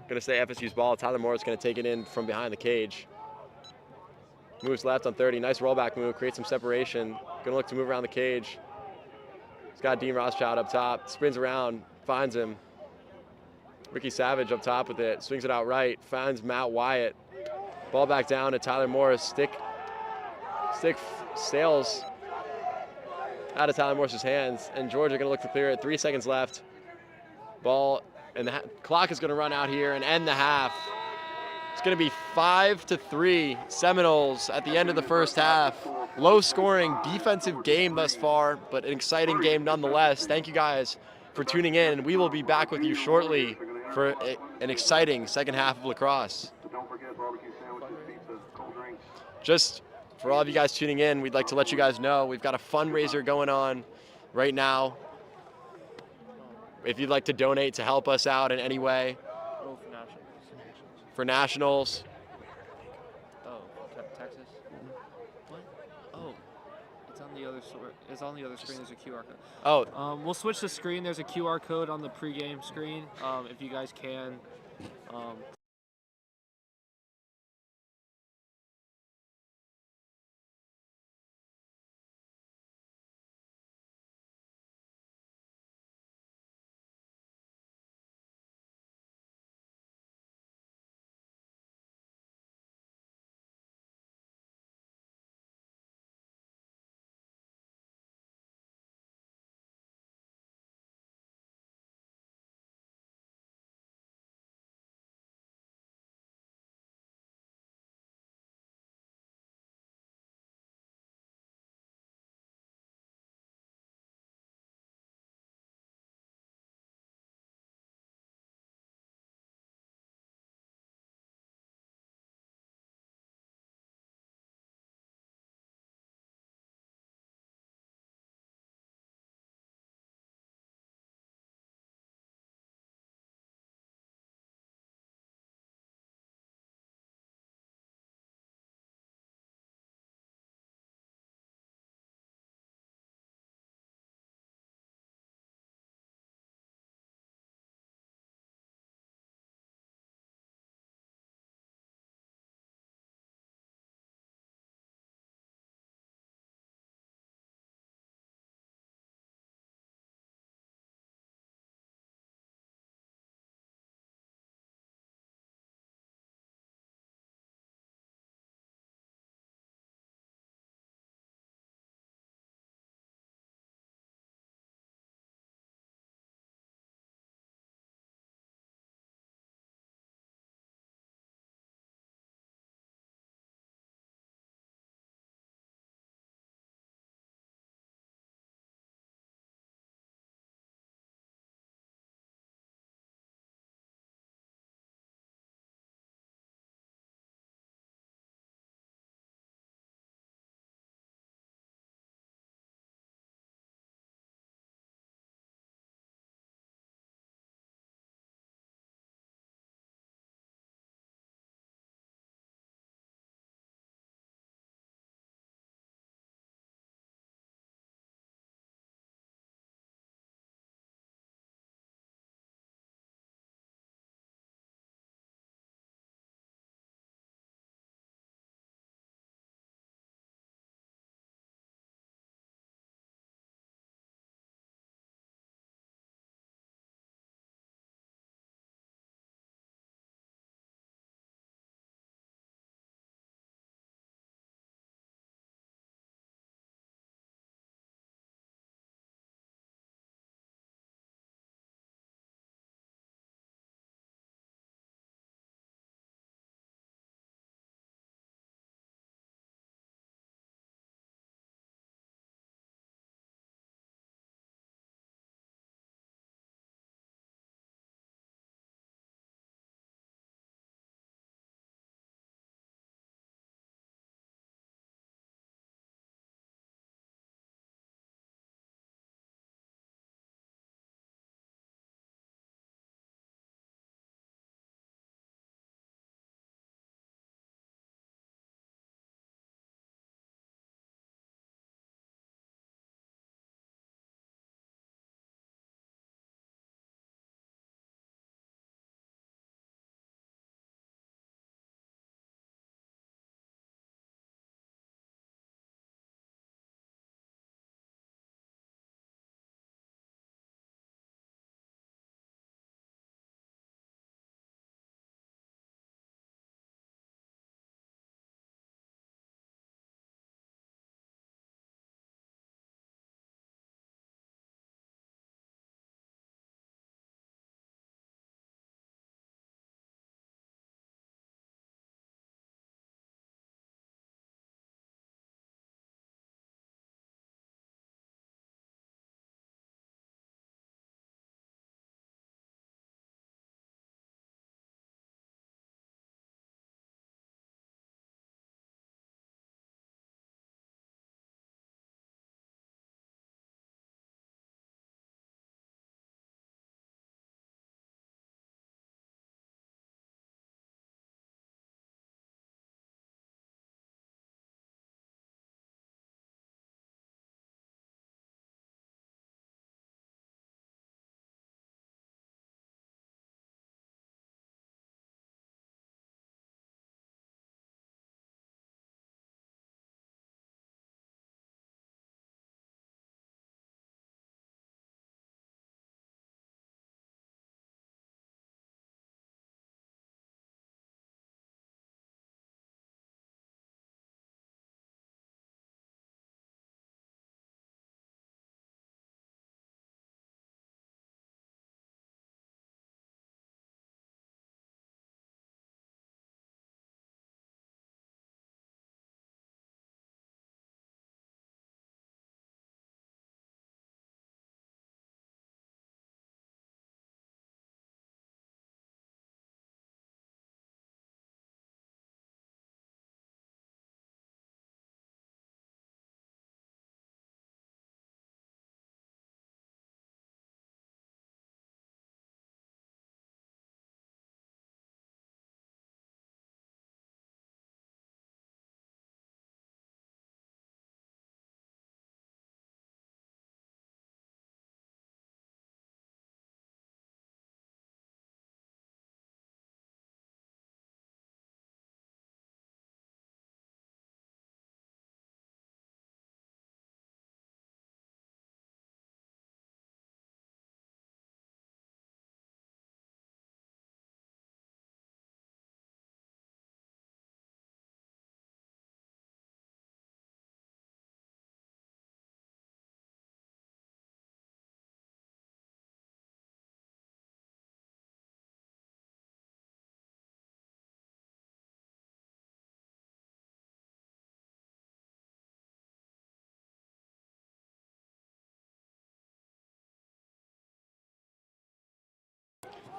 Going to stay FSU's ball. Tyler Moore is going to take it in from behind the cage. Moves left on 30. Nice rollback move. Creates some separation. Going to look to move around the cage. He's got Dean Rothschild up top. Spins around. Finds him. Ricky Savage up top with it. Swings it out right. Finds Matt Wyatt. Ball back down to Tyler Morris. Stick sails out of Tyler Morris's hands. And Georgia going to look to clear it. 3 seconds left. Ball. And the clock is going to run out here and end the half. It's going to be 5-3 Seminoles at the end of the first half. Low scoring defensive game thus far, but an exciting game nonetheless. Thank you guys for tuning in. We will be back with you shortly for an exciting second half of lacrosse. Just for all of you guys tuning in, we'd like to let you guys know we've got a fundraiser going on right now. If you'd like to donate to help us out in any way. For nationals. Oh, Texas? What? Oh, It's on the other It's on the other screen. There's a QR code. Oh, We'll switch the screen. There's a QR code on the pregame screen. If you guys can,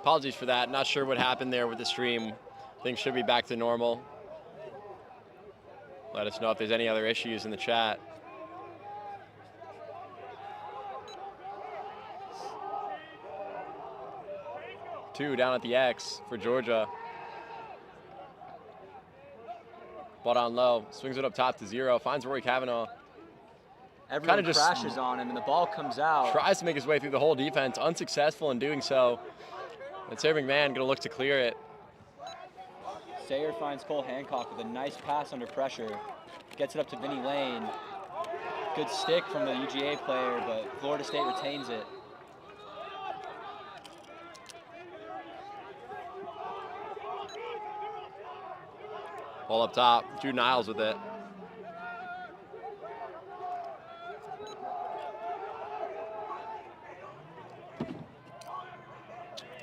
Apologies for that. Not sure what happened there with the stream. Things should be back to normal. Let us know if there's any other issues in the chat. Two down at the X for Georgia. Ball down low, swings it up top to 0, finds Rory Kavanaugh. Everyone just crashes on him, and the ball comes out. Tries to make his way through the whole defense, unsuccessful in doing so. And Sarah McMahon gonna look to clear it. Sayer finds Cole Hancock with a nice pass under pressure. Gets it up to Vinnie Lane. Good stick from the UGA player, but Florida State retains it. Ball up top, Jude Niles with it.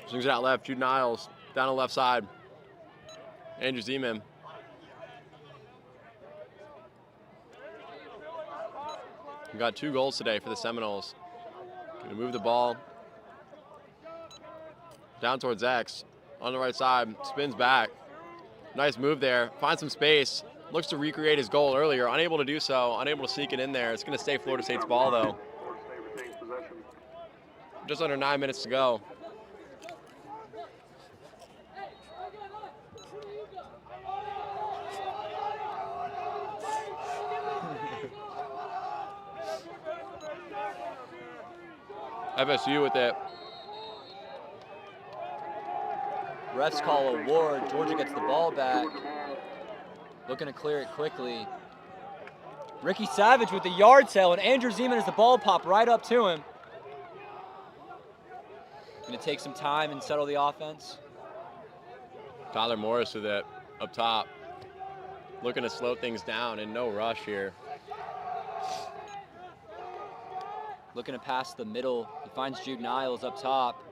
Swings it out left, Jude Niles, down the left side. Andrew Zeman. We got 2 goals today for the Seminoles. Gonna move the ball down towards X. On the right side, spins back. Nice move there, finds some space. Looks to recreate his goal earlier, unable to do so, unable to sneak it in there. It's gonna stay Florida State's ball though. Florida State retains possession. Just under 9 minutes to go. FSU with it. Refs call a ward. Georgia gets the ball back. Looking to clear it quickly. Ricky Savage with the yard sale, and Andrew Zeman has the ball pop right up to him. Gonna take some time and settle the offense. Tyler Morris with it up top. Looking to slow things down and no rush here. Looking to pass the middle. He finds Jude Niles up top.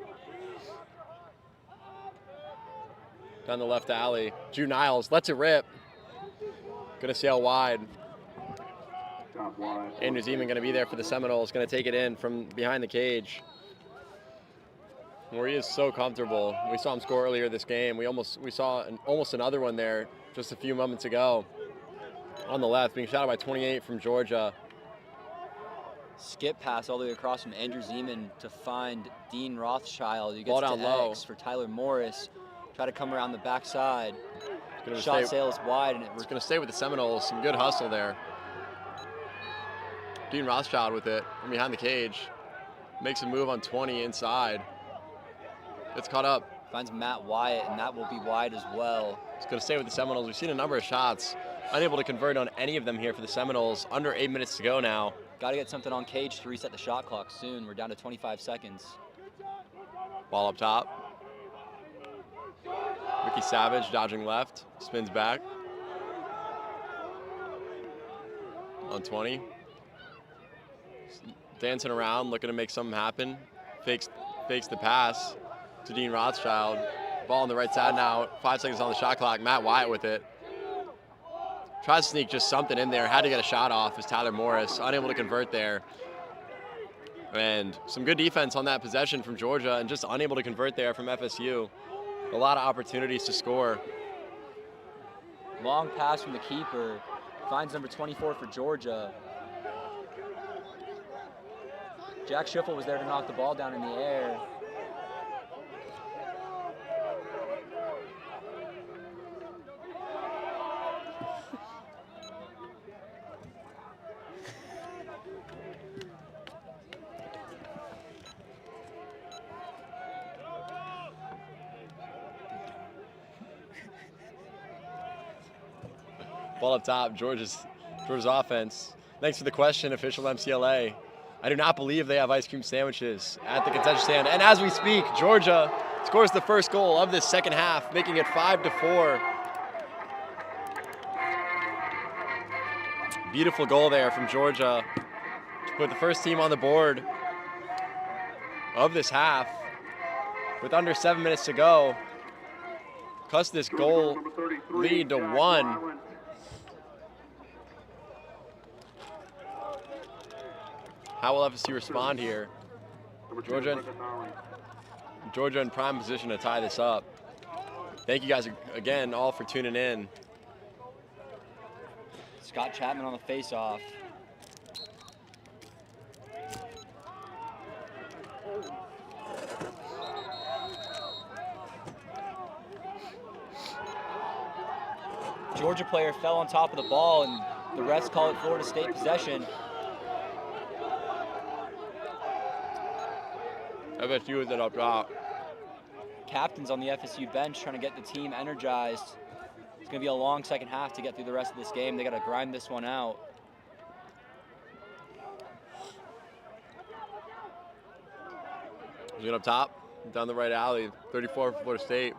Down the left alley. Jude Niles lets it rip. Gonna sail wide. Top wide. Andrew Zeman gonna be there for the Seminoles. Gonna take it in from behind the cage. Where he is so comfortable. We saw him score earlier this game. We saw almost another one there just a few moments ago. On the left, being shot by 28 from Georgia. Skip pass all the way across from Andrew Zeman to find Dean Rothschild. He Ball gets down to low. X for Tyler Morris. Try to come around the backside. Gonna Shot stay- sails wide, and It's going to stay with the Seminoles. Some good hustle there. Dean Rothschild with it from behind the cage. Makes a move on 20 inside. Gets caught up. finds Matt Wyatt, and that will be wide as well. It's going to stay with the Seminoles. We've seen a number of shots. Unable to convert on any of them here for the Seminoles. Under 8 minutes to go now. Got to get something on cage to reset the shot clock soon. We're down to 25 seconds. Ball up top. Ricky Savage dodging left. Spins back. On 20. Dancing around, looking to make something happen. Fakes the pass to Dean Rothschild. Ball on the right side now. 5 seconds on the shot clock. Matt Wyatt with it. Tries to sneak just something in there. Had to get a shot off as Tyler Morris. Unable to convert there. And some good defense on that possession from Georgia and just unable to convert there from FSU. A lot of opportunities to score. Long pass from the keeper. Finds number 24 for Georgia. Jack Schiffel was there to knock the ball down in the air. Ball up top, Georgia's offense. Thanks for the question, official MCLA. I do not believe they have ice cream sandwiches at the concession stand. And as we speak, Georgia scores the first goal of this second half, making it 5-4. Beautiful goal there from Georgia to put the first team on the board of this half with under 7 minutes to go. Cuts this goal lead to 1. How will FSU respond here? Georgia Georgia in prime position to tie this up. Thank you guys again all for tuning in. Scott Chapman on the face-off. Georgia player fell on top of the ball, and the refs call it Florida State possession. FSU is it up top. Captain's on the FSU bench trying to get the team energized. It's going to be a long second half to get through the rest of this game. They got to grind this one out. Is it up top? Down the right alley. 34 for Florida State.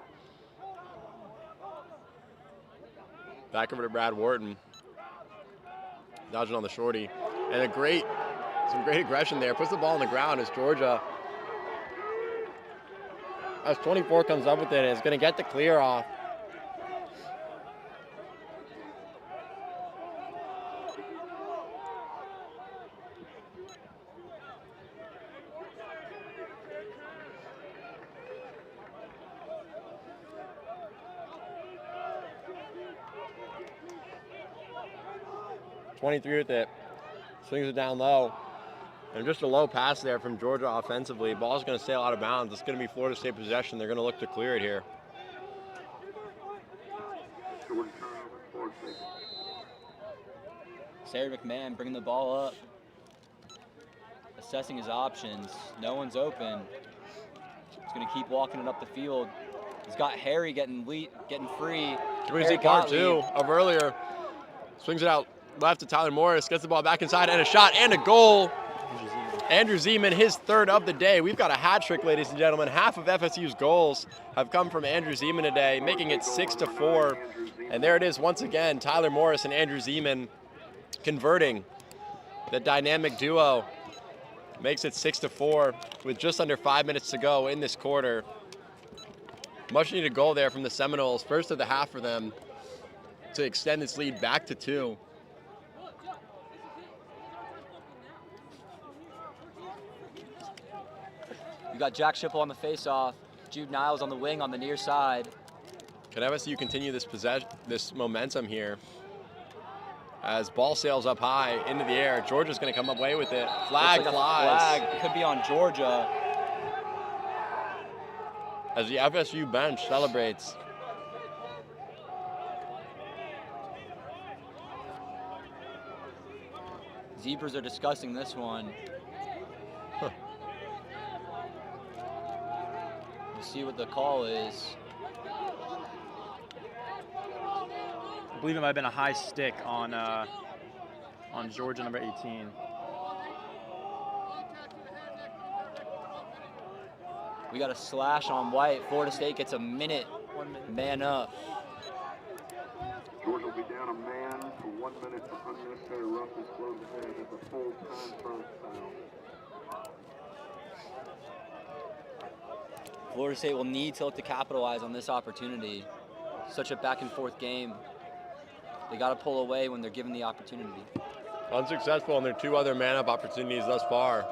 Back over to Brad Wharton. Dodging on the shorty. And some great aggression there. Puts the ball on the ground as Georgia, as 24 comes up with it, is going to get the clear off. .23 with it, swings it down low, and just a low pass there from Georgia offensively. Ball's going to sail out of bounds. It's going to be Florida State possession. They're going to look to clear it here. Sarah McMahon bringing the ball up, assessing his options. No one's open. He's going to keep walking it up the field. He's got Harry getting free. Can we see part two of earlier? Swings it out left to Tyler Morris, gets the ball back inside, and a shot and a goal. Andrew Zeman, his third of the day. We've got a hat trick, ladies and gentlemen. Half of FSU's goals have come from Andrew Zeman today, making it 6-4. And there it is once again, Tyler Morris and Andrew Zeman converting. The dynamic duo makes it 6-4 with just under 5 minutes to go in this quarter. Much needed goal there from the Seminoles, first of the half for them, to extend this lead back to 2. You got Jack Schipple on the face-off. Jude Niles on the wing on the near side. Can FSU continue this momentum here? As ball sails up high into the air, Georgia's going to come away with it. Flag Looks like flies. a flag could be on Georgia. As the FSU bench celebrates. Zebras are discussing this one. We'll see what the call is. I believe it might have been a high stick on Georgia number 18. We got a slash on White. Florida State gets a minute. 1 minute. Man up. Georgia will be down a man for 1 minute for unnecessary roughness. Close ahead at the full-time first foul. Florida State will need to look to capitalize on this opportunity. Such a back-and-forth game. They got to pull away when they're given the opportunity. Unsuccessful in their 2 other man-up opportunities thus far.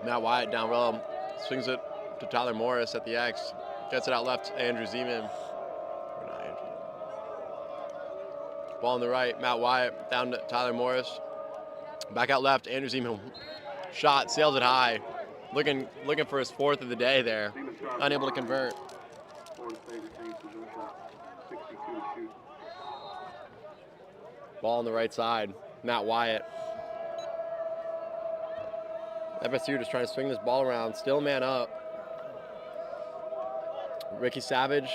Matt Wyatt down low, swings it to Tyler Morris at the X, gets it out left to Andrew Zeman. Ball on the right, Matt Wyatt down to Tyler Morris. Back out left, Andrew Zeman. Shot, sails it high. Looking for his 4th of the day there. Unable to convert. Ball on the right side, Matt Wyatt. FSU just trying to swing this ball around, still man up. Ricky Savage,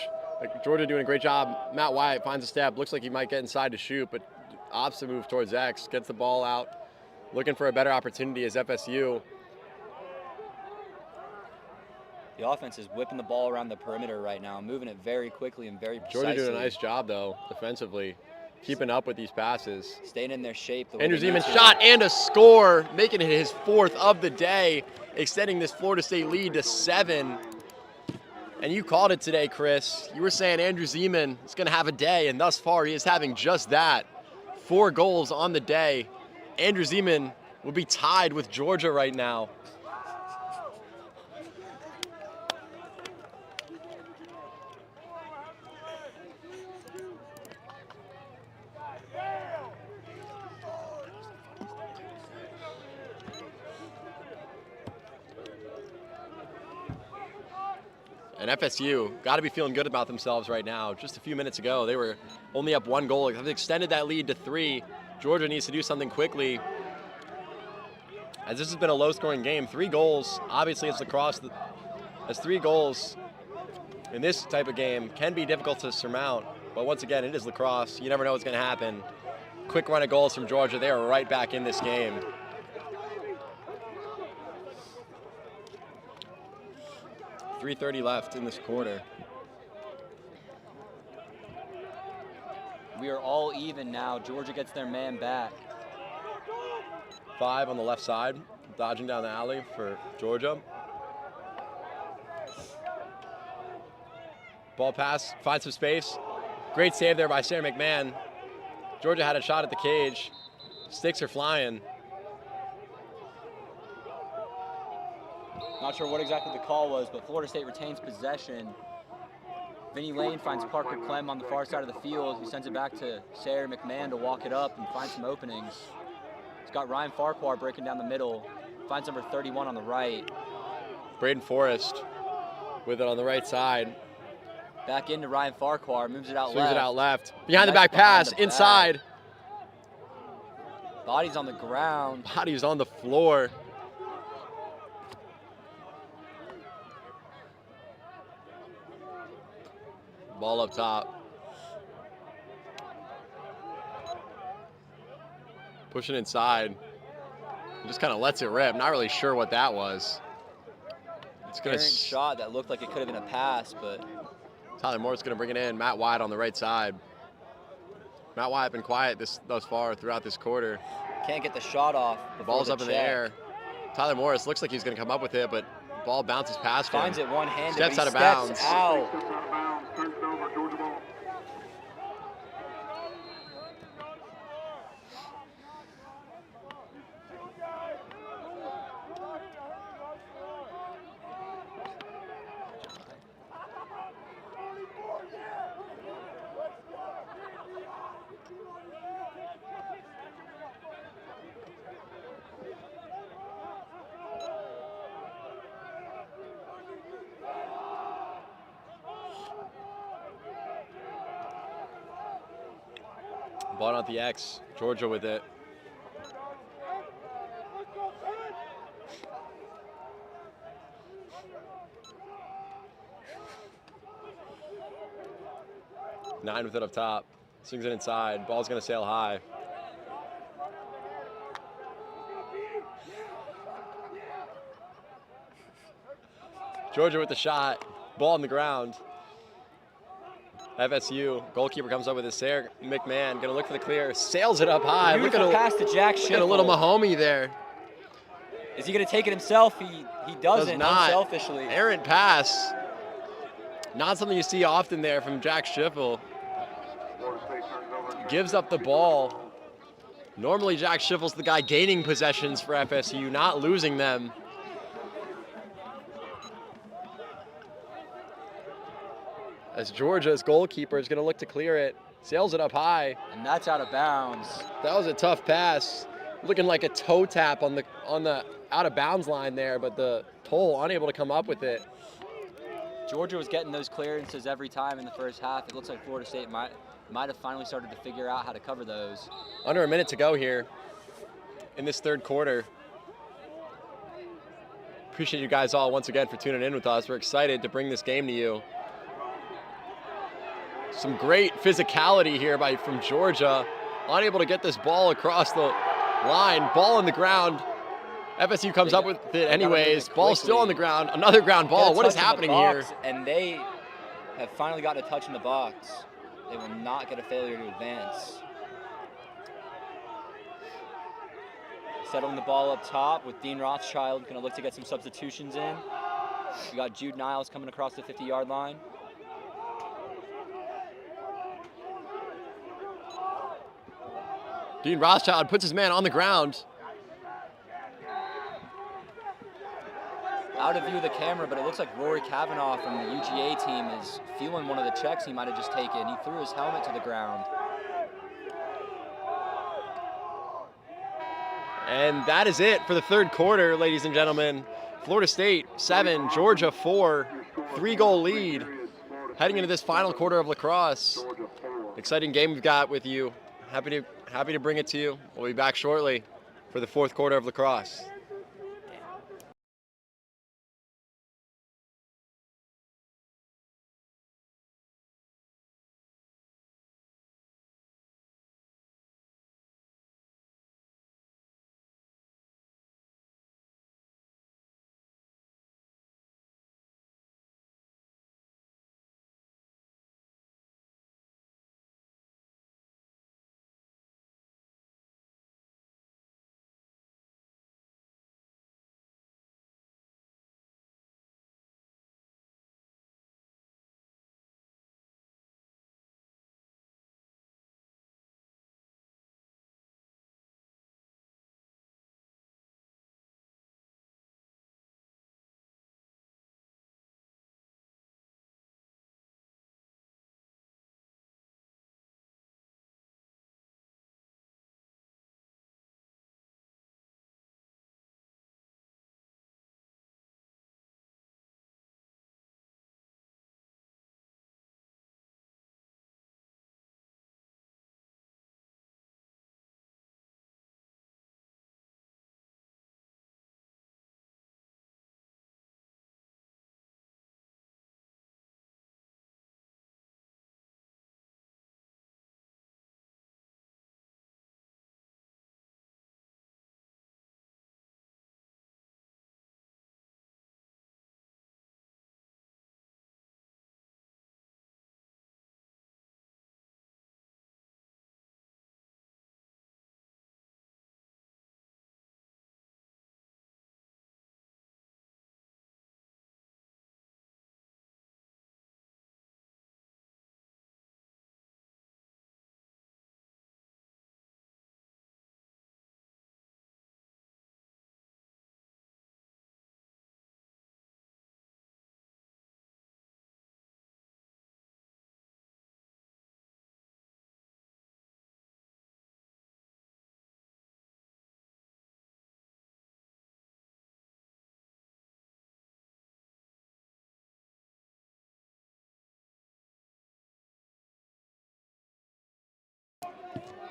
Georgia doing a great job. Matt Wyatt finds a step, looks like he might get inside to shoot, but opposite move towards X, gets the ball out, looking for a better opportunity as FSU. The offense is whipping the ball around the perimeter right now, moving it very quickly and very precisely. Georgia doing a nice job, though, defensively. keeping up with these passes. Staying in their shape. The way Andrew they need Zeman to. shot and a score, making it his 4th of the day, extending this Florida State lead to 7. And you called it today, Chris. You were saying Andrew Zeman is going to have a day, and thus far he is having just that. 4 goals on the day. Andrew Zeman will be tied with Georgia right now. And FSU got to be feeling good about themselves right now. Just a few minutes ago, they were only up 1 goal. They've extended that lead to 3. Georgia needs to do something quickly, as this has been a low-scoring game. 3 goals, obviously it's Lacrosse. As 3 goals in this type of game can be difficult to surmount. But once again, it is Lacrosse. You never know what's going to happen. Quick run of goals from Georgia. They are right back in this game. .330 left in this quarter. We are all even now. Georgia gets their man back. 5 on the left side, dodging down the alley for Georgia. Ball pass, finds some space. Great save there by Sarah McMahon. Georgia had a shot at the cage. Sticks are flying. Not sure what exactly the call was, but Florida State retains possession. Vinny Lane finds Parker Clem on the far side of the field. He sends it back to Sarah McMahon to walk it up and find some openings. He's got Ryan Farquhar breaking down the middle. Finds number 31 on the right. Braden Forrest with it on the right side. Back into Ryan Farquhar, moves it out Swings left. it out left. Behind the Nice back pass, behind the inside. back. Body's on the ground. Body's on the floor. Ball up top. Pushing inside. Just kind of lets it rip. Not really sure what that was. It's gonna Errant shot that looked like it could have been a pass, but Tyler Moore's gonna bring it in. Matt Wyatt on the right side. Matt Wyatt been quiet thus far throughout this quarter. can't get the shot off. The ball's up in the check. air. Tyler Morris looks like he's gonna come up with it, but ball bounces past him. Finds it one-handed. Steps but out he of bounds. Steps out. Steps out of bounds, turns it over, Georgia ball. Ball out the X. Georgia with it. Nine with it up top. Swings it inside. Ball's gonna sail high. Georgia with the shot. Ball on the ground. FSU goalkeeper comes up with his Sarah McMahon, gonna look for the clear, sails it up high. Look Beautiful pass to Jack at a little Schiffel. Mahomey there. Is he going to take it himself? He doesn't, Does not. unselfishly. Errant pass. Not something you see often there from Jack Schiffel. Florida State turns it over. Gives up the ball. Normally Jack Schiffel's the guy gaining possessions for FSU, not losing them. As Georgia's goalkeeper is going to look to clear it, sails it up high. And that's out of bounds. That was a tough pass, looking like a toe tap on the out of bounds line there, but the Toll unable to come up with it. Georgia was getting those clearances every time in the first half. It looks like Florida State might have finally started to figure out how to cover those. Under a minute to go here in this third quarter. Appreciate you guys all once again for tuning in with us. We're excited to bring this game to you. Some great physicality here from Georgia. Unable to get this ball across the line. Ball on the ground. FSU comes up with it anyways. Ball still on the ground. Another ground ball. What is happening here? And they have finally gotten a touch in the box. They will not get a failure to advance. Settling the ball up top with Dean Rothschild going to look to get some substitutions in. We got Jude Niles coming across the 50-yard line. Dean Rothschild puts his man on the ground. Out of view of the camera, but it looks like Rory Kavanaugh from the UGA team is feeling one of the checks he might have just taken. He threw his helmet to the ground. And that is it for the third quarter, ladies and gentlemen. Florida State 7, Georgia 4, 3-goal lead. Heading into this final quarter of lacrosse. Exciting game we've got with you. Happy to bring it to you. We'll be back shortly for the fourth quarter of lacrosse.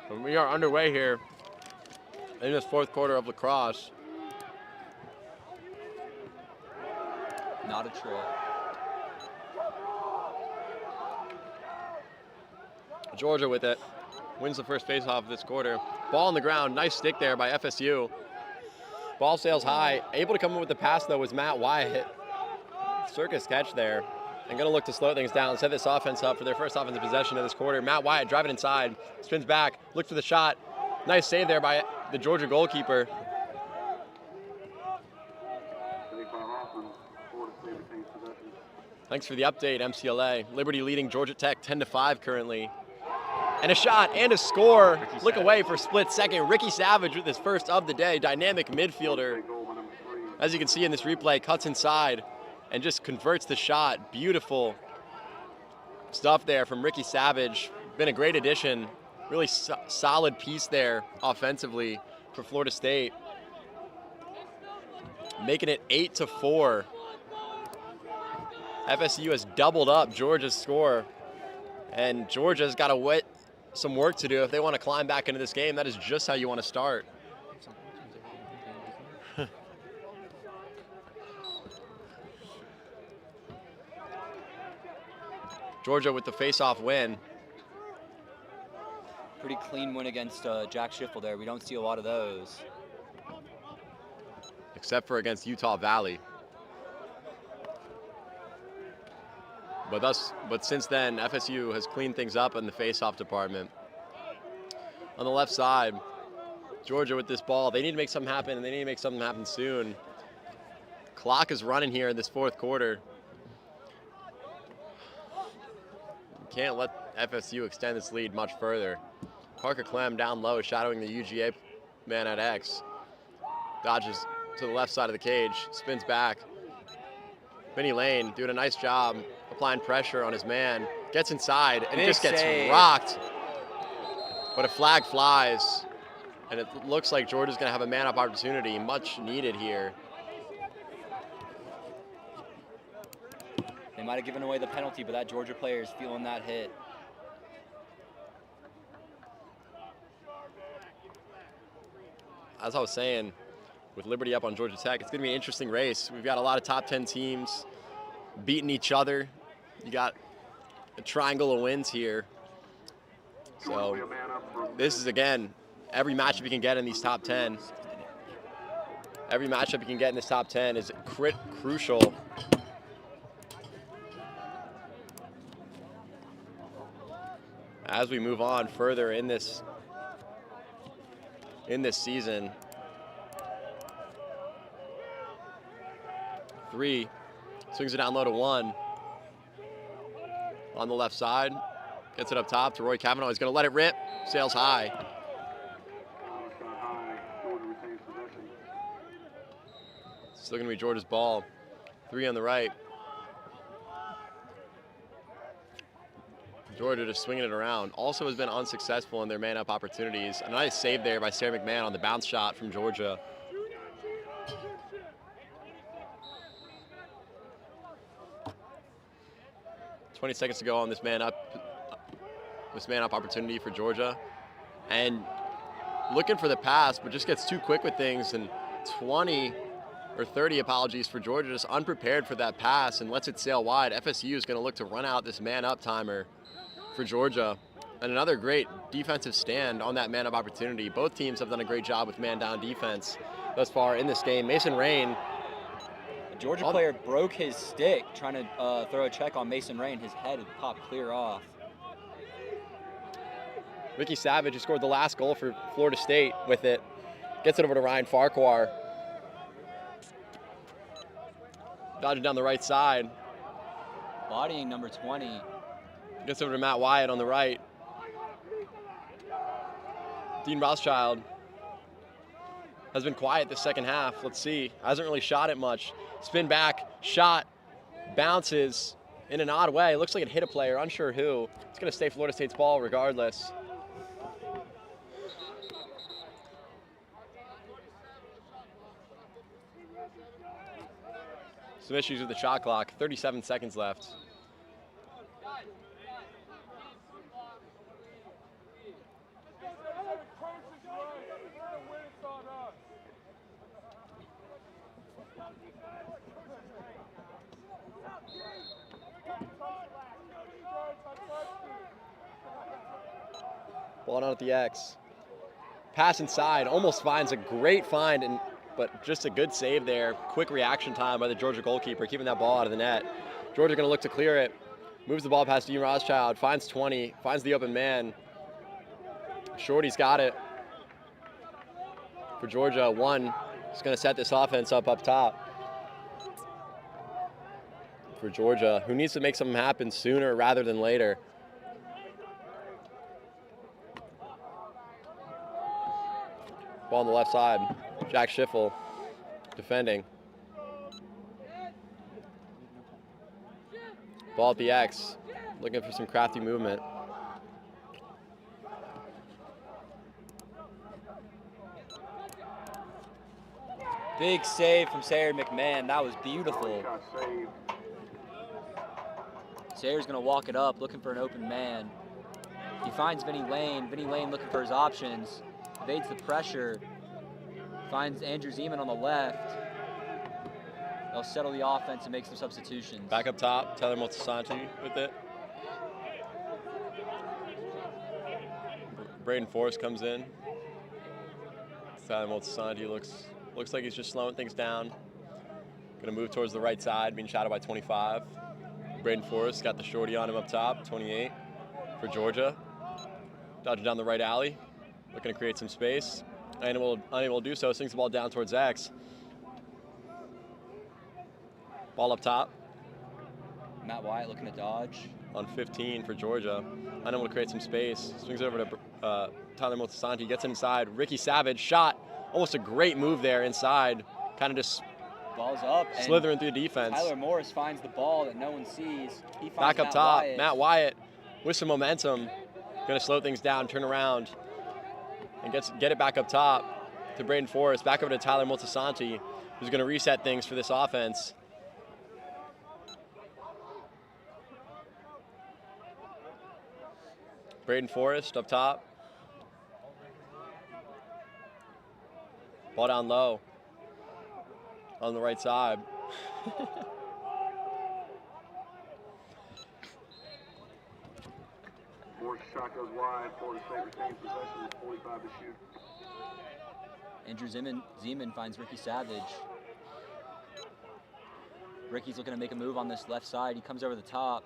And we are underway here in this fourth quarter of lacrosse. Not a trip. Georgia with it. Wins the first faceoff of this quarter. Ball on the ground. Nice stick there by FSU. Ball sails high. Able to come in with the pass, though, was Matt Wyatt. Circus catch there. And going to look to slow things down, set this offense up for their first offensive possession of this quarter. Matt Wyatt driving inside, spins back, look for the shot. Nice save there by the Georgia goalkeeper. Thanks for the update, MCLA. Liberty leading Georgia Tech 10-5 currently. And a shot and a score. Look away for split second. Ricky Savage with his first of the day. Dynamic midfielder. As you can see in this replay, cuts inside and just converts the shot. Beautiful stuff there from Ricky Savage. Been a great addition. Really solid piece there offensively for Florida State. Making it 8-4. FSU has doubled up Georgia's score. And Georgia's got some work to do if they want to climb back into this game. That is just how you want to start. Georgia with the face-off win. Pretty clean win against Jack Schiffel there. We don't see a lot of those. Except for against Utah Valley. But since then, FSU has cleaned things up in the face-off department. On the left side, Georgia with this ball. They need to make something happen, and they need to make something happen soon. Clock is running here in this fourth quarter. Can't let FSU extend this lead much further. Parker Clem down low, shadowing the UGA man at X. Dodges to the left side of the cage, spins back. Vinny Lane doing a nice job applying pressure on his man. Gets inside and just gets rocked. But a flag flies, and it looks like Georgia's going to have a man-up opportunity, much needed here. They might have given away the penalty, but that Georgia player is feeling that hit. As I was saying, with Liberty up on Georgia Tech, it's going to be an interesting race. We've got a lot of top 10 teams beating each other. You got a triangle of wins here. So this is, again, every matchup you can get in these top 10. Every matchup you can get in this top 10 is crucial. As we move on further in this season. 3, swings it down low to 1. On the left side, gets it up top to Roy Cavanaugh. He's going to let it rip, sails high. Still going to be Georgia's ball. 3 on the right. Georgia just swinging it around. Also has been unsuccessful in their man-up opportunities. A nice save there by Sarah McMahon on the bounce shot from Georgia. "20 seconds to go on this man-up opportunity for Georgia. And looking for the pass, but just gets too quick with things. And 20 or 30, apologies, for Georgia, just unprepared for that pass and lets it sail wide. FSU is going to look to run out this man-up timer for Georgia. And another great defensive stand on that man-up opportunity. Both teams have done a great job with man-down defense thus far in this game. Mason Rain. The Georgia player broke his stick trying to throw a check on Mason Rain. His head had popped clear off. Ricky Savage, who scored the last goal for Florida State with it, gets it over to Ryan Farquhar. Dodging down the right side. Bodying number 20. Gets over to Matt Wyatt on the right. Dean Rothschild has been quiet this second half. Let's see. Hasn't really shot it much. Spin back, shot, bounces in an odd way. Looks like it hit a player, unsure who. It's going to stay Florida State's ball regardless. Some issues with the shot clock. 37 seconds left. Ball out at the X. Pass inside, almost finds a great find, but just a good save there. Quick reaction time by the Georgia goalkeeper, keeping that ball out of the net. Georgia going to look to clear it. Moves the ball past Dean Rothschild, finds 20, finds the open man. Shorty's got it. For Georgia, 1 is going to set this offense up top. For Georgia, who needs to make something happen sooner rather than later. Ball on the left side. Jack Schiffel defending. Ball at the X. Looking for some crafty movement. Big save from Sarah McMahon. That was beautiful. Sayer's going to walk it up, looking for an open man. He finds Vinny Lane. Vinny Lane looking for his options. Evades the pressure. Finds Andrew Zeman on the left. They'll settle the offense and make some substitutions. Back up top, Tyler Motasanti with it. Braden Forrest comes in. Tyler Motasanti looks like he's just slowing things down. Gonna move towards the right side, being shadowed by 25. Braden Forrest got the shorty on him up top, 28 for Georgia. Dodging down the right alley, looking to create some space. unable to do so, swings the ball down towards X. Ball up top. Matt Wyatt looking to dodge. On 15 for Georgia. Unable to create some space. Swings over to Tyler Multisanti, gets inside. Ricky Savage, shot. Almost a great move there inside. Kind of just Ball's up. slithering through defense. Tyler Morris finds the ball that no one sees. He finds Back up Matt top. Wyatt. Matt Wyatt with some momentum. Going to slow things down, turn around, and get it back up top to Braden Forrest. Back over to Tyler Multisanti, who's going to reset things for this offense. Braden Forrest up top. Ball down low on the right side. Morris shot goes wide. Florida State retains possession with 45 to shoot. Andrew Zeman finds Ricky Savage. Ricky's looking to make a move on this left side. He comes over the top.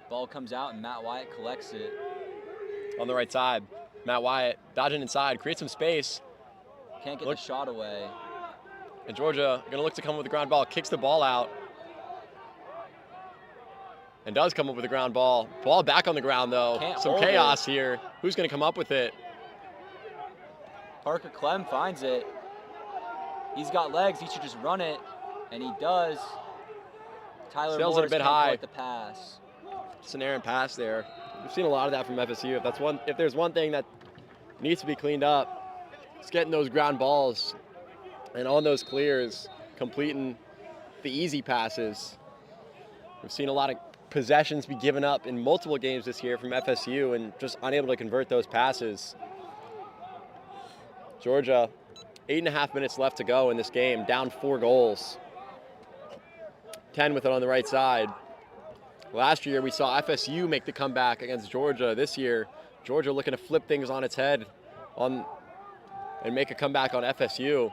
Ball comes out and Matt Wyatt collects it. On the right side, Matt Wyatt dodging inside, creates some space. Can't get the shot away. And Georgia gonna look to come up with the ground ball, kicks the ball out. And does come up with a ground ball. Ball back on the ground though. Can't Some hold chaos here. Who's gonna come up with it? Parker Clem finds it. He's got legs, he should just run it. And he does. Tyler Sails it a Morris bit can't high. collect the pass. Just an errant pass there. We've seen a lot of that from FSU. If there's one thing that needs to be cleaned up, it's getting those ground balls and on those clears, completing the easy passes. We've seen a lot of possessions be given up in multiple games this year from FSU and just unable to convert those passes. Georgia, 8.5 minutes left to go in this game, down 4 goals. 10 with it on the right side. Last year, we saw FSU make the comeback against Georgia. This year, Georgia looking to flip things on its head and make a comeback on FSU.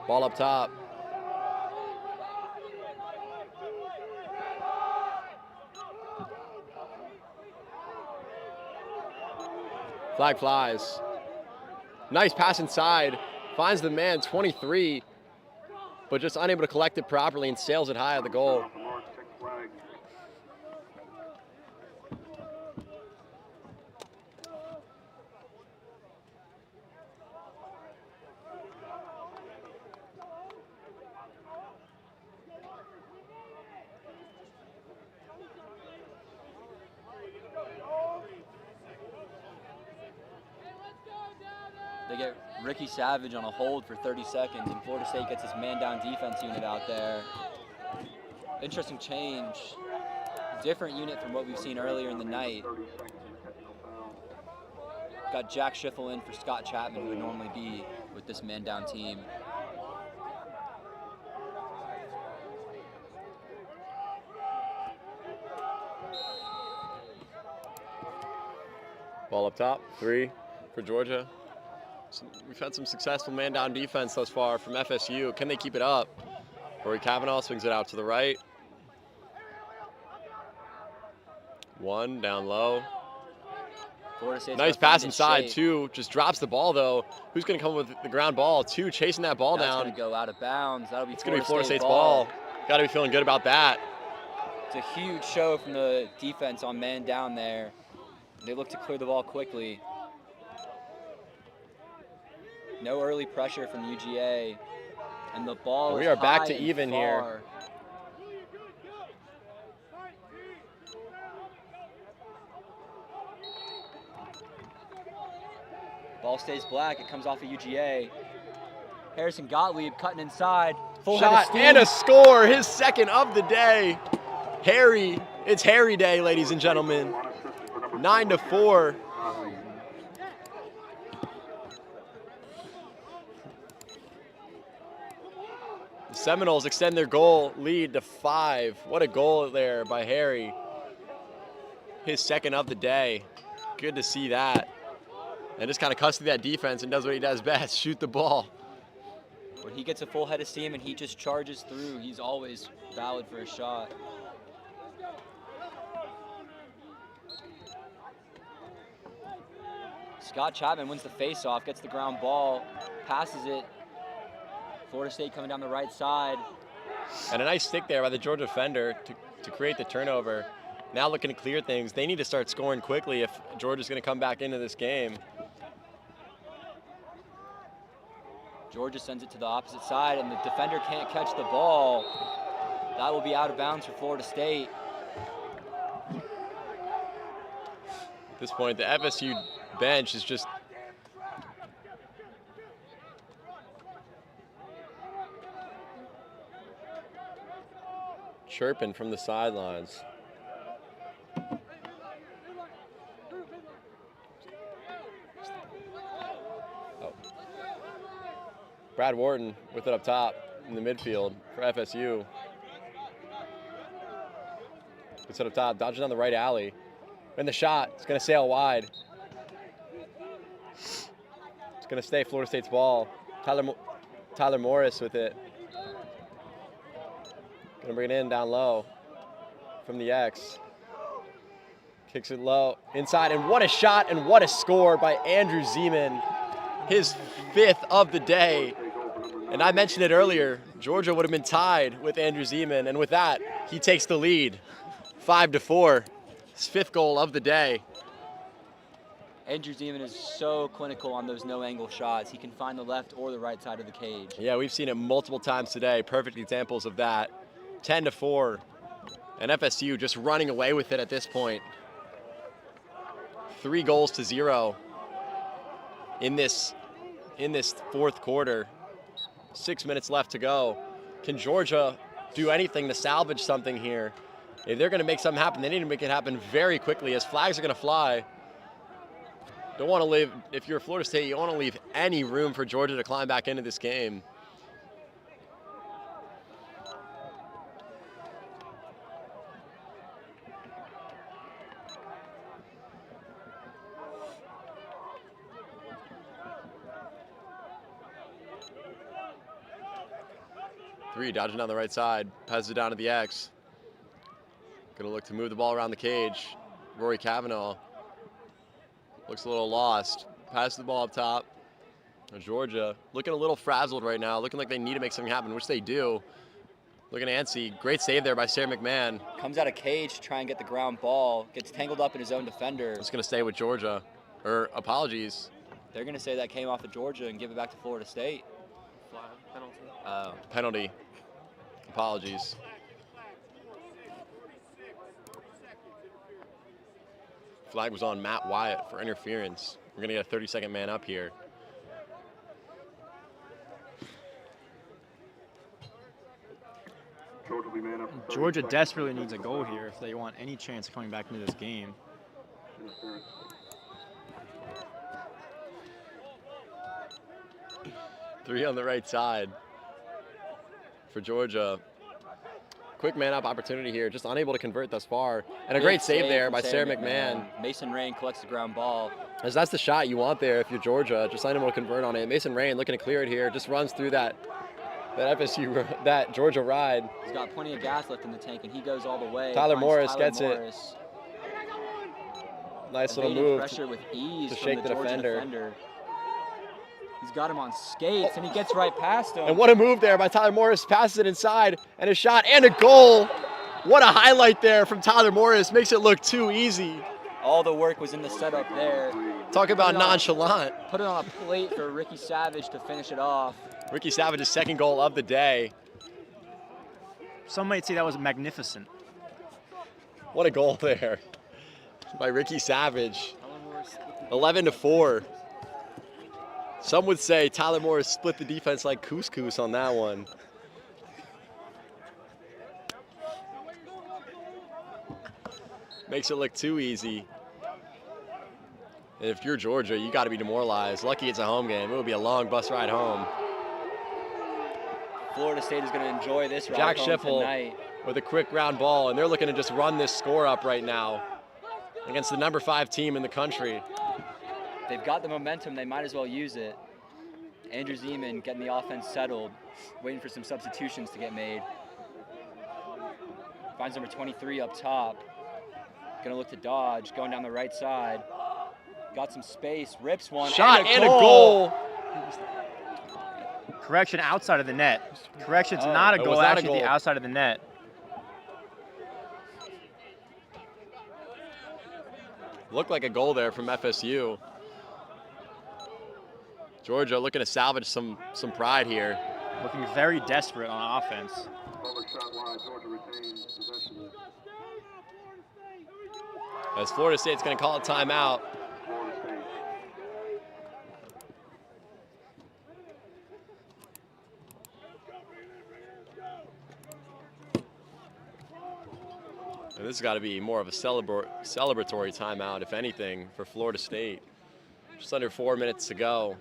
Ball up top. Flag flies. Nice pass inside. Finds the man, 23. But just unable to collect it properly and sails it high at the goal. They get Ricky Savage on a hold for 30 seconds, and Florida State gets his man-down defense unit out there. Interesting change. Different unit from what we've seen earlier in the night. Got Jack Schiffel in for Scott Chapman, who would normally be with this man-down team. Ball up top, 3 for Georgia. We've had some successful man-down defense thus far from FSU. Can they keep it up? Rory Cavanaugh swings it out to the right. 1 down low. Florida State's Nice gotta find pass its inside, shape. 2. Just drops the ball though. Who's going to come with the ground ball? 2 chasing that ball That's down. gonna go out of bounds. That'll be It's going to be Florida State's ball. Got to be feeling good about that. It's a huge show from the defense on man down there. They look to clear the ball quickly. No early pressure from UGA. And the ball We is are back high to and even here. far. Ball stays black. It comes off of UGA. Harrison Gottlieb cutting inside. Full head of Shot steam. and a score. His second of the day. Harry. It's Harry Day, ladies and gentlemen. 9-4. The Seminoles extend their goal lead to 5. What a goal there by Harry. His second of the day. Good to see that. And just kind of cuts through that defense and does what he does best, shoot the ball. When he gets a full head of steam and he just charges through, he's always valid for a shot. Scott Chapman wins the face-off, gets the ground ball, passes it. Florida State coming down the right side. And a nice stick there by the Georgia defender to create the turnover. Now looking to clear things. They need to start scoring quickly if Georgia's going to come back into this game. Georgia sends it to the opposite side, and the defender can't catch the ball. That will be out of bounds for Florida State. At this point, the FSU bench is just chirping from the sidelines. Oh. Brad Wharton with it up top in the midfield for FSU. Gets it up top, dodging down the right alley. And the shot, it's going to sail wide. It's going to stay Florida State's ball. Tyler Morris with it. Going to bring it in down low from the X. Kicks it low inside, and what a shot and what a score by Andrew Zeman. His 5th of the day. And I mentioned it earlier, Georgia would have been tied with Andrew Zeman, and with that, he takes the lead, 5-4. His 5th goal of the day. Andrew Zeman is so clinical on those no-angle shots. He can find the left or the right side of the cage. Yeah, we've seen it multiple times today. Perfect examples of that. 10-4. And FSU just running away with it at this point. 3-0 in this 4th quarter. 6 minutes left to go. Can Georgia do anything to salvage something here? If they're going to make something happen, they need to make it happen very quickly as flags are going to fly. Don't want to leave, if you're Florida State, you don't want to leave any room for Georgia to climb back into this game. Three, dodging down the right side, passes it down to the X. Gonna look to move the ball around the cage. Rory Cavanaugh looks a little lost. Passes the ball up top. Georgia looking a little frazzled right now, looking like they need to make something happen, which they do. Looking at Anstey, great save there by Sarah McMahon. Comes out of cage to try and get the ground ball, gets tangled up in his own defender. It's gonna stay with Georgia, or apologies. They're gonna say that came off of Georgia and give it back to Florida State. Flag, penalty. Penalty, apologies. Flag was on Matt Wyatt for interference. We're gonna get a 30-second man up here. Georgia desperately needs a goal here if they want any chance of coming back into this game. Three on the right side for Georgia. Quick man-up opportunity here, just unable to convert thus far. And a great save there by Sarah McMahon. Mason Rain collects the ground ball. As that's the shot you want there if you're Georgia, just unable to convert on it. Mason Rain looking to clear it here, just runs through that Georgia ride. He's got plenty of gas left in the tank, and he goes all the way. Tyler Morris gets it. Nice little move pressure with ease to from shake the the Georgia defender. He's got him on skates, and he gets right past him. And what a move there by Tyler Morris. Passes it inside, and a shot and a goal. What a highlight there from Tyler Morris. Makes it look too easy. All the work was in the setup there. Talk about nonchalant. Put it on a plate for Ricky Savage to finish it off. Ricky Savage's 2nd goal of the day. Some might say that was magnificent. What a goal there by Ricky Savage. 11-4. Some would say Tyler Morris split the defense like couscous on that one. Makes it look too easy. And if you're Georgia, you got to be demoralized. Lucky it's a home game. It will be a long bus ride home. Florida State is going to enjoy this ride Jack home Schiffel tonight. With a quick ground ball, and they're looking to just run this score up right now against the number 5 team in the country. They've got the momentum. They might as well use it. Andrew Zeman getting the offense settled, waiting for some substitutions to get made. Finds number 23 up top. Gonna look to dodge, going down the right side. Got some space, rips one. Shot and a goal. Correction, outside of the net. Correction's Oh, not a it goal, was not a actually the goal. outside of the net. Looked like a goal there from FSU. Georgia looking to salvage some pride here. Looking very desperate on offense. Over shot wide, Georgia retains possession. As Florida State's going to call a timeout. Florida State. And this has got to be more of a celebratory timeout, if anything, for Florida State. Just under 4 minutes to go.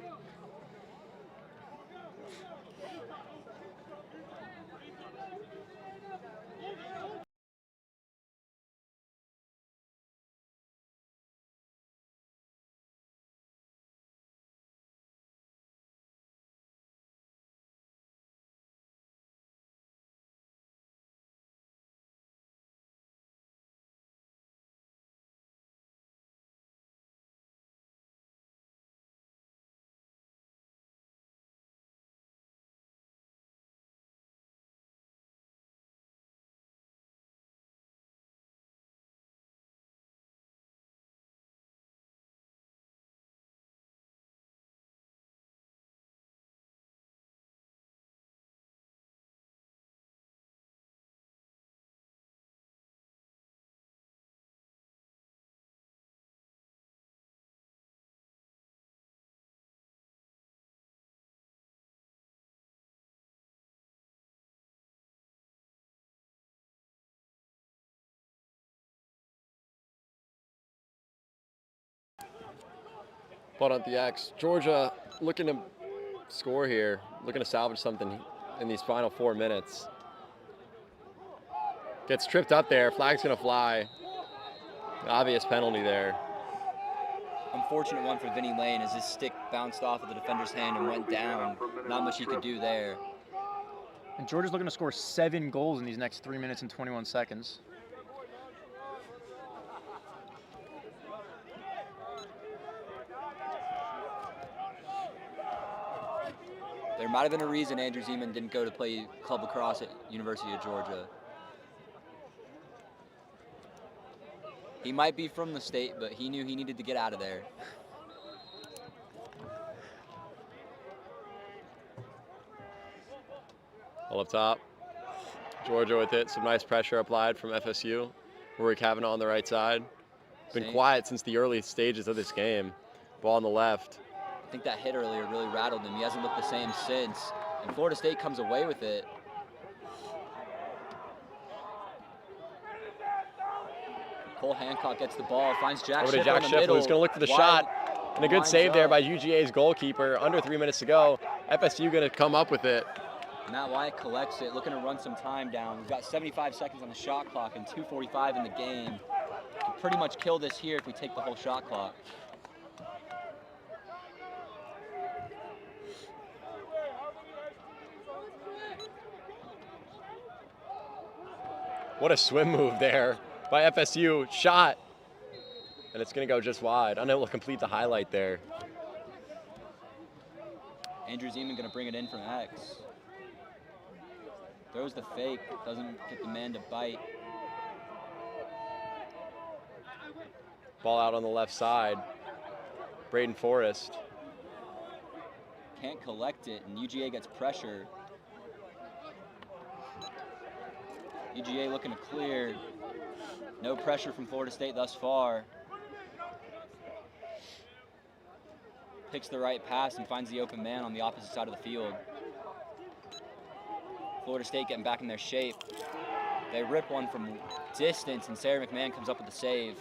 But on the X, Georgia looking to score here, looking to salvage something in these final 4 minutes. Gets tripped up there, flag's gonna fly. Obvious penalty there. Unfortunate one for Vinny Lane as his stick bounced off of the defender's hand and went down. Not much he could do there. And Georgia's looking to score 7 goals in these next 3 minutes and 21 seconds. There might have been a reason Andrew Zeman didn't go to play club lacrosse at University of Georgia. He might be from the state, but he knew he needed to get out of there. All up top. Georgia with it, some nice pressure applied from FSU. Rory Kavanaugh on the right side. Been quiet since the early stages of this game. Ball on the left. I think that hit earlier really rattled him. He hasn't looked the same since. And Florida State comes away with it. Cole Hancock gets the ball, finds Jack Over to Schiffler Jack in the Schiffler, middle. who's going to look for the Wide- shot. And a good winds save there up. by UGA's goalkeeper. Under 3 minutes to go. FSU going to come up with it. Matt Wyatt collects it, looking to run some time down. We've got 75 seconds on the shot clock and 2:45 in the game. Can pretty much kill this here if we take the whole shot clock. What a swim move there by FSU. Shot. And it's going to go just wide. Unable to complete the highlight there. Andrew Zeman gonna bring it in from X. Throws the fake, doesn't get the man to bite. Ball out on the left side. Braden Forrest. Can't collect it, and UGA gets pressure. UGA looking to clear. No pressure from Florida State thus far. Picks the right pass and finds the open man on the opposite side of the field. Florida State getting back in their shape. They rip one from distance, and Sarah McMahon comes up with the save.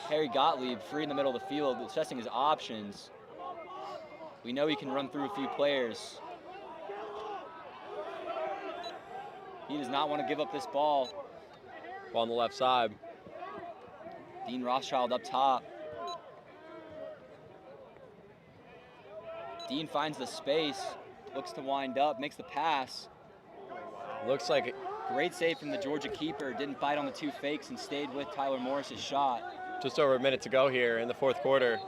Harry Gottlieb free in the middle of the field, assessing his options. We know he can run through a few players. He does not want to give up this ball. Ball on the left side. Dean Rothschild up top. Dean finds the space, looks to wind up, makes the pass. Looks like Great save from the Georgia keeper. Didn't bite on the 2 fakes and stayed with Tyler Morris's shot. just over a minute to go here in the 4th quarter.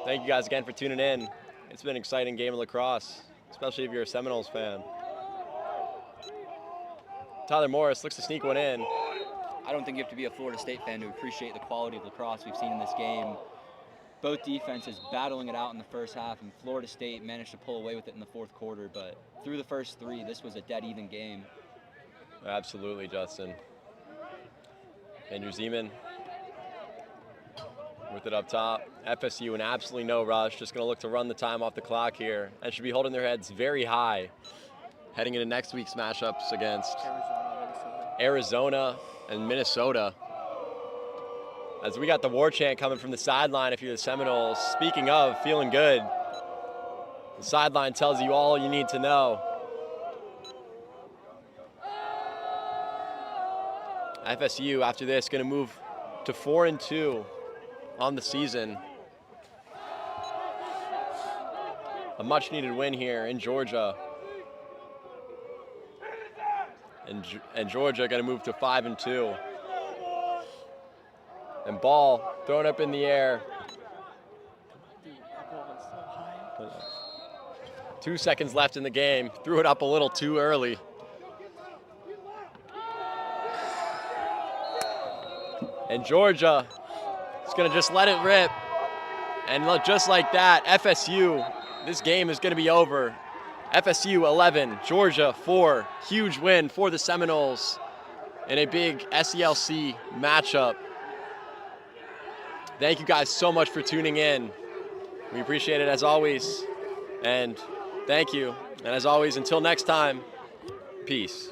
Thank you guys again for tuning in. It's been an exciting game of lacrosse, especially if you're a Seminoles fan. Tyler Morris looks to sneak one in. I don't think you have to be a Florida State fan to appreciate the quality of lacrosse we've seen in this game. Both defenses battling it out in the first half, and Florida State managed to pull away with it in the 4th quarter. But through the first 3, this was a dead even game. Absolutely, Justin. Andrew Zeman with it up top. FSU in absolutely no rush, just going to look to run the time off the clock here, and should be holding their heads very high heading into next week's matchups against Arizona and Minnesota. As we got the war chant coming from the sideline if you're the Seminoles. Speaking of feeling good, the sideline tells you all you need to know. FSU after this going to move to 4-2 on the season. A much needed win here in Georgia. And Georgia going to move to 5-2. And ball thrown up in the air. 2 seconds left in the game. Threw it up a little too early. And Georgia is going to just let it rip. And look, just like that, FSU, this game is going to be over. FSU 11, Georgia 4. Huge win for the Seminoles in a big SELC matchup. Thank you guys so much for tuning in. We appreciate it as always. And thank you. And as always, until next time, peace.